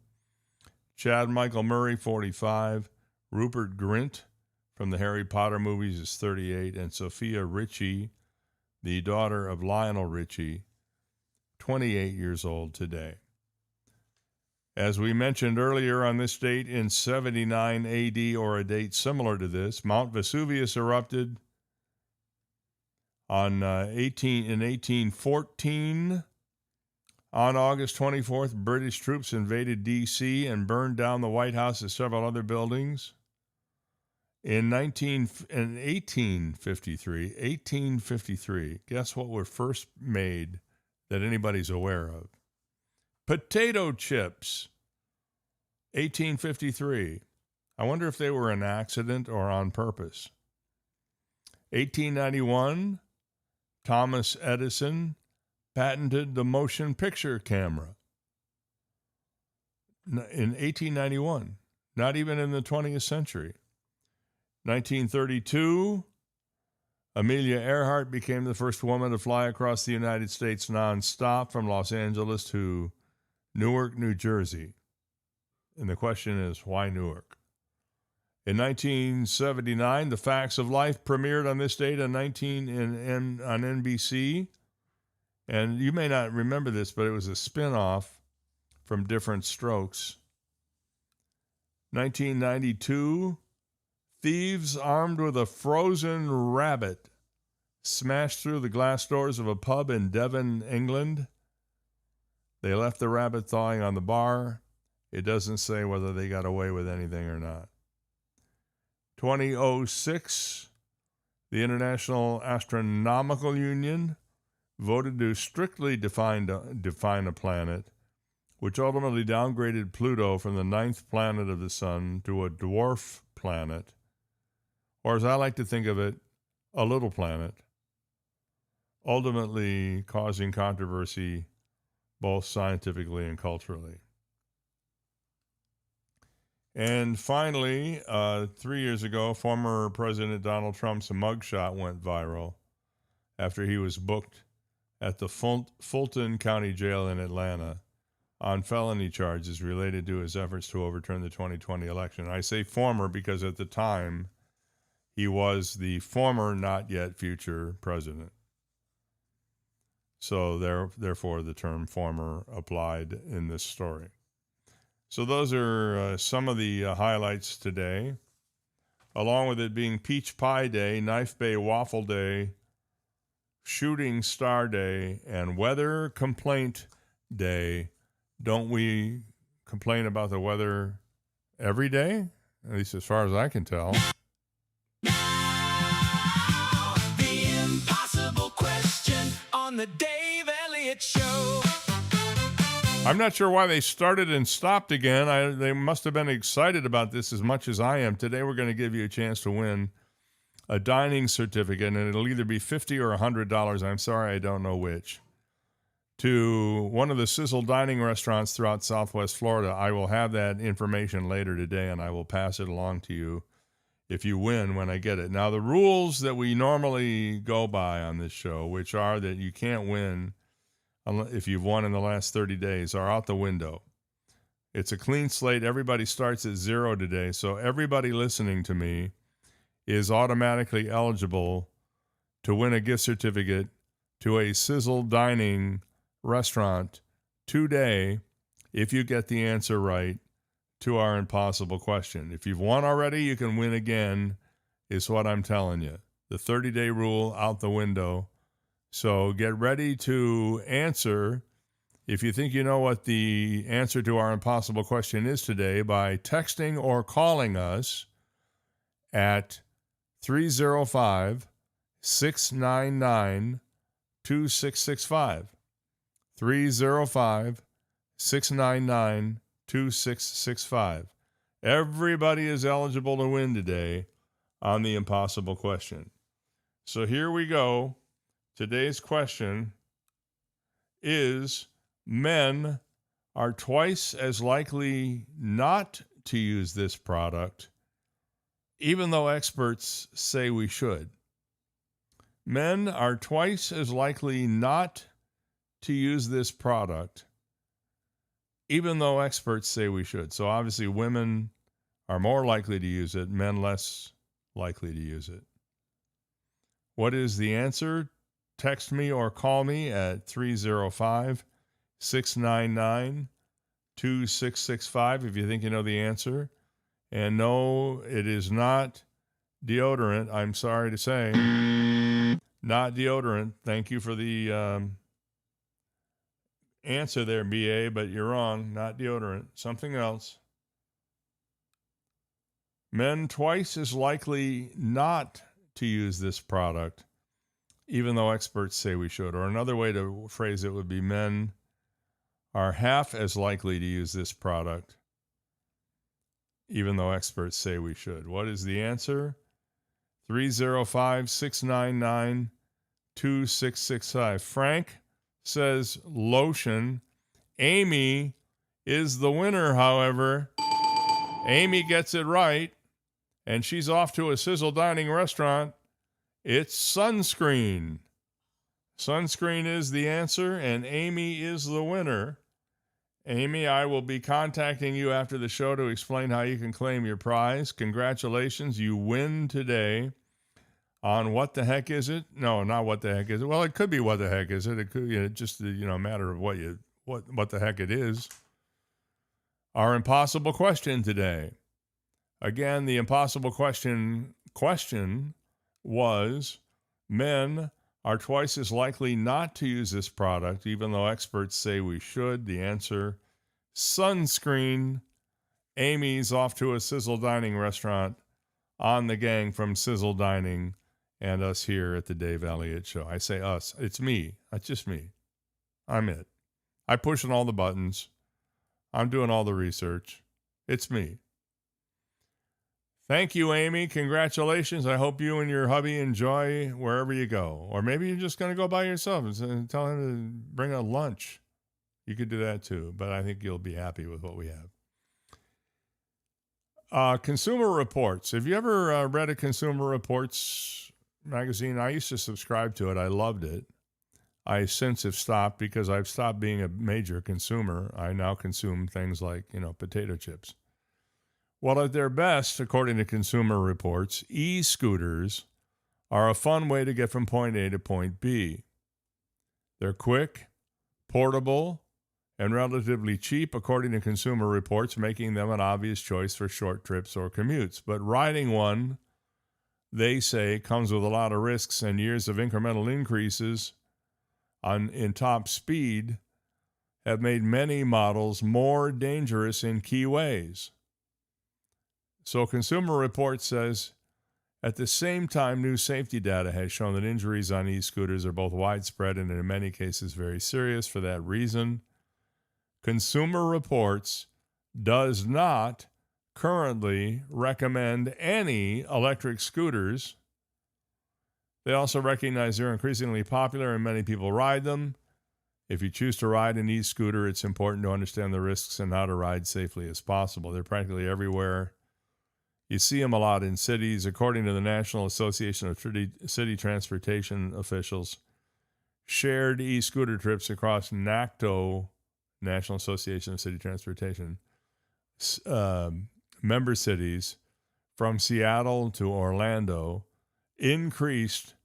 Chad Michael Murray, 45. Rupert Grint from the Harry Potter movies is 38. And Sophia Richie, the daughter of Lionel Richie, 28 years old today. As we mentioned earlier, on this date in 79 AD, or a date similar to this, Mount Vesuvius erupted in 1814. On August 24th, British troops invaded D.C. and burned down the White House and several other buildings. In 1853, guess what were first made that anybody's aware of? Potato chips. 1853. I wonder if they were an accident or on purpose. 1891, Thomas Edison patented the motion picture camera. In 1891, not even in the 20th century. 1932, Amelia Earhart became the first woman to fly across the United States nonstop from Los Angeles to Newark, New Jersey. And the question is, why Newark? In 1979, The Facts of Life premiered on this date on NBC. And you may not remember this, but it was a spin-off from Different Strokes. 1992, thieves armed with a frozen rabbit smashed through the glass doors of a pub in Devon, England. They left the rabbit thawing on the bar. It doesn't say whether they got away with anything or not. 2006, The International Astronomical Union voted to strictly define a planet, which ultimately downgraded Pluto from the 9th planet of the sun to a dwarf planet, or as I like to think of it, a little planet, ultimately causing controversy both scientifically and culturally. And finally, 3 years ago, former President Donald Trump's mugshot went viral after he was booked at the Fulton County Jail in Atlanta on felony charges related to his efforts to overturn the 2020 election. I say former because at the time, he was the former, not yet future president. So therefore, the term former applied in this story. So those are some of the highlights today, along with it being Peach Pie Day, Knife Bay Waffle Day, Shooting Star Day, and Weather Complaint Day. Don't we complain about the weather every day? At least as far as I can tell. The impossible question on the Dave Elliott Show. I'm not sure why they started and stopped again. They must have been excited about this as much as I am. Today we're going to give you a chance to win a dining certificate, and it'll either be $50 or $100. I'm sorry, I don't know which. To one of the Sizzle dining restaurants throughout Southwest Florida. I will have that information later today, and I will pass it along to you if you win when I get it. Now, the rules that we normally go by on this show, which are that you can't win if you've won in the last 30 days, are out the window. It's a clean slate. Everybody starts at 0 today, so everybody listening to me is automatically eligible to win a gift certificate to a Sizzle dining restaurant today if you get the answer right to our impossible question. If you've won already, you can win again, is what I'm telling you. The 30-day rule out the window. So get ready to answer if you think you know what the answer to our impossible question is today by texting or calling us at 305-699-2665. 305-699-2665. Everybody is eligible to win today on the impossible question. So here we go. Today's question is, men are twice as likely not to use this product, even though experts say we should. Men are twice as likely not to use this product, even though experts say we should. So obviously women are more likely to use it, men less likely to use it. What is the answer? Text me or call me at 305-699-2665 if you think you know the answer. And no, it is not deodorant. I'm sorry to say. Not deodorant. Thank you for the answer there, BA, but you're wrong. Not deodorant. Something else. Men twice as likely not to use this product, even though experts say we should. Or another way to phrase it would be, men are half as likely to use this product, even though experts say we should. What is the answer? 305-699-2665. Frank says lotion. Amy is the winner, however. Amy gets it right, and she's off to a Sizzle dining restaurant. It's sunscreen. Sunscreen is the answer, and Amy is the winner. Amy, I will be contacting you after the show to explain how you can claim your prize. Congratulations, you win today on What the Heck Is It? No, not What the Heck Is It? Well, it could be What the Heck Is It? It could just a matter of what the heck it is. Our impossible question today. Again, the impossible question was, men are twice as likely not to use this product, even though experts say we should. The answer, sunscreen. Amy's off to a Sizzle dining restaurant on the gang from Sizzle Dining and us here at the Dave Elliott Show. I say us. It's me. It's just me. I'm it. I push on all the buttons. I'm doing all the research. It's me. Thank you, Amy. Congratulations. I hope you and your hubby enjoy wherever you go. Or maybe you're just going to go by yourself and tell him to bring a lunch. You could do that too, but I think you'll be happy with what we have. Consumer Reports. Have you ever read a Consumer Reports magazine? I used to subscribe to it. I loved it. I since have stopped because I've stopped being a major consumer. I now consume things like, potato chips. Well, at their best, according to Consumer Reports, e-scooters are a fun way to get from point A to point B. They're quick, portable, and relatively cheap, according to Consumer Reports, making them an obvious choice for short trips or commutes. But riding one, they say, comes with a lot of risks, and years of incremental increases in top speed have made many models more dangerous in key ways. So Consumer Reports says, at the same time, new safety data has shown that injuries on e-scooters are both widespread and in many cases very serious. For that reason, Consumer Reports does not currently recommend any electric scooters. They also recognize they're increasingly popular and many people ride them. If you choose to ride an e-scooter, it's important to understand the risks and how to ride safely as possible. They're practically everywhere. You see them a lot in cities. According to the National Association of City Transportation Officials, shared e-scooter trips across NACTO, National Association of City Transportation, member cities from Seattle to Orlando increased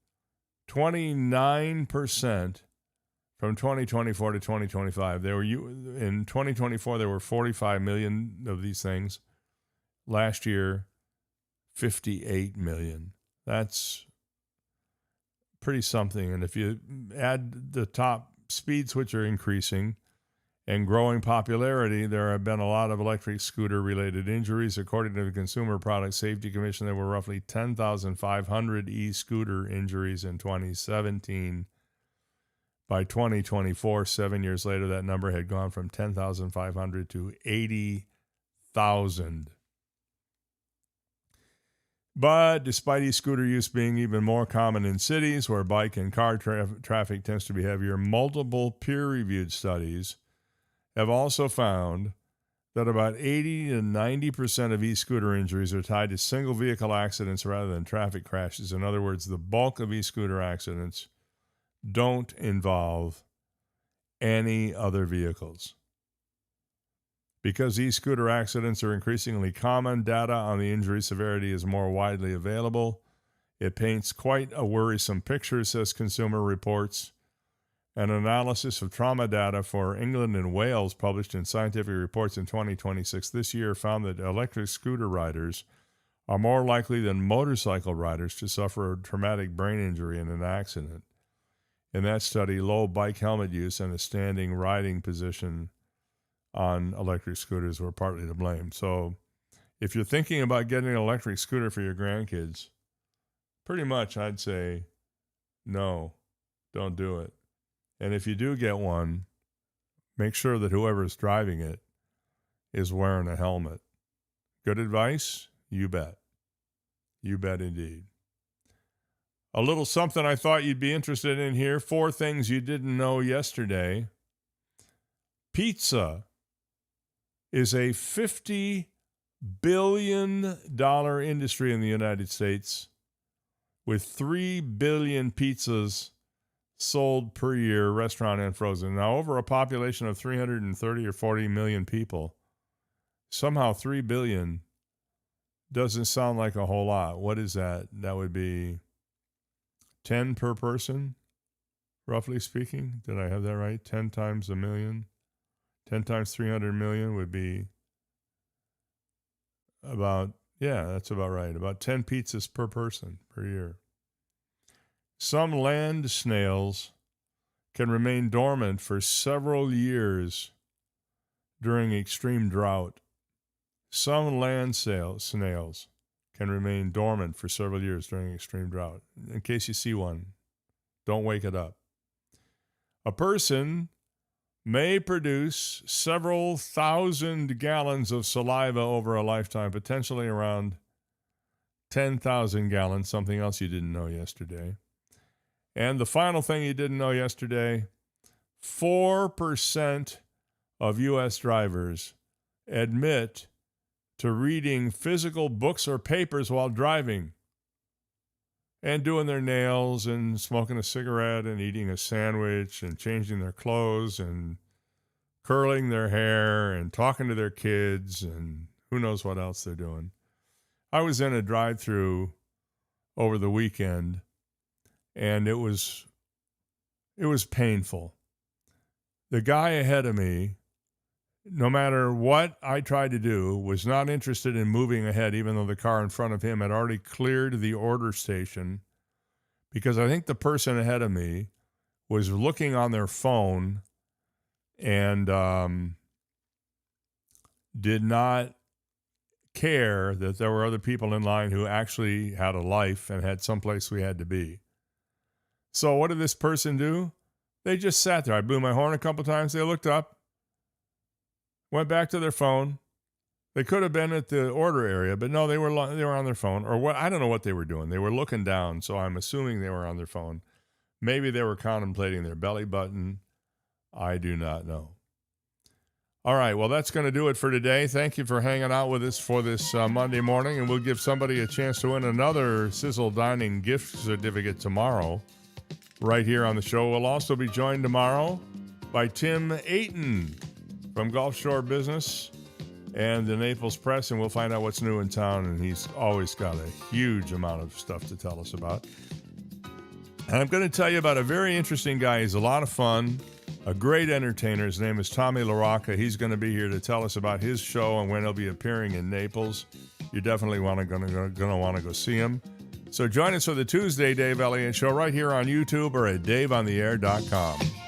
29% from 2024 to 2025. In 2024, there were 45 million of these things. Last year, 58 million. That's pretty something. And if you add the top speeds, which are increasing, and growing popularity, there have been a lot of electric scooter-related injuries. According to the Consumer Product Safety Commission, there were roughly 10,500 e-scooter injuries in 2017. By 2024, 7 years later, that number had gone from 10,500 to 80,000. But despite e-scooter use being even more common in cities where bike and car traffic tends to be heavier, multiple peer-reviewed studies have also found that about 80 to 90% of e-scooter injuries are tied to single vehicle accidents rather than traffic crashes. In other words, the bulk of e-scooter accidents don't involve any other vehicles. Because e-scooter accidents are increasingly common, data on the injury severity is more widely available. It paints quite a worrisome picture, says Consumer Reports. An analysis of trauma data for England and Wales published in Scientific Reports in 2026 this year found that electric scooter riders are more likely than motorcycle riders to suffer a traumatic brain injury in an accident. In that study, low bike helmet use and a standing riding position on electric scooters were partly to blame. So if you're thinking about getting an electric scooter for your grandkids, pretty much I'd say no, don't do it. And if you do get one, make sure that whoever's driving it is wearing a helmet. Good advice? You bet. You bet indeed. A little something I thought you'd be interested in here. 4 things you didn't know yesterday. Pizza is a $50 billion industry in the United States with 3 billion pizzas sold per year, restaurant and frozen. Now, over a population of 330 or 40 million people, somehow 3 billion doesn't sound like a whole lot. What is that? That would be 10 per person, roughly speaking. Did I have that right? 10 times a million? 10 times 300 million would be about, that's about right. About 10 pizzas per person per year. Some land snails can remain dormant for several years during extreme drought. Some land snails can remain dormant for several years during extreme drought. In case you see one, don't wake it up. A person may produce several thousand gallons of saliva over a lifetime, potentially around 10,000 gallons, something else you didn't know yesterday. And the final thing you didn't know yesterday, 4% of U.S. drivers admit to reading physical books or papers while driving and doing their nails and smoking a cigarette and eating a sandwich and changing their clothes and curling their hair and talking to their kids and who knows what else they're doing. I was in a drive-through over the weekend, and it was painful. The guy ahead of me, no matter what I tried to do, was not interested in moving ahead, even though the car in front of him had already cleared the order station, because I think the person ahead of me was looking on their phone and did not care that there were other people in line who actually had a life and had someplace we had to be. So what did this person do? They just sat there. I blew my horn a couple times. They looked up, went back to their phone. They could have been at the order area, but no, they were on their phone. Or what? I don't know what they were doing. They were looking down, so I'm assuming they were on their phone. Maybe they were contemplating their belly button. I do not know. All right, well, that's going to do it for today. Thank you for hanging out with us for this Monday morning, and we'll give somebody a chance to win another Sizzle Dining gift certificate tomorrow right here on the show. We'll also be joined tomorrow by Tim Ayton from Gulf Shore Business and the Naples Press, and we'll find out what's new in town, and he's always got a huge amount of stuff to tell us about. And I'm going to tell you about a very interesting guy. He's a lot of fun, a great entertainer. His name is Tommy LaRocca. He's going to be here to tell us about his show and when he'll be appearing in Naples. You definitely going to want to go see him. So join us for the Tuesday Dave Elliott Show right here on YouTube or at daveontheair.com.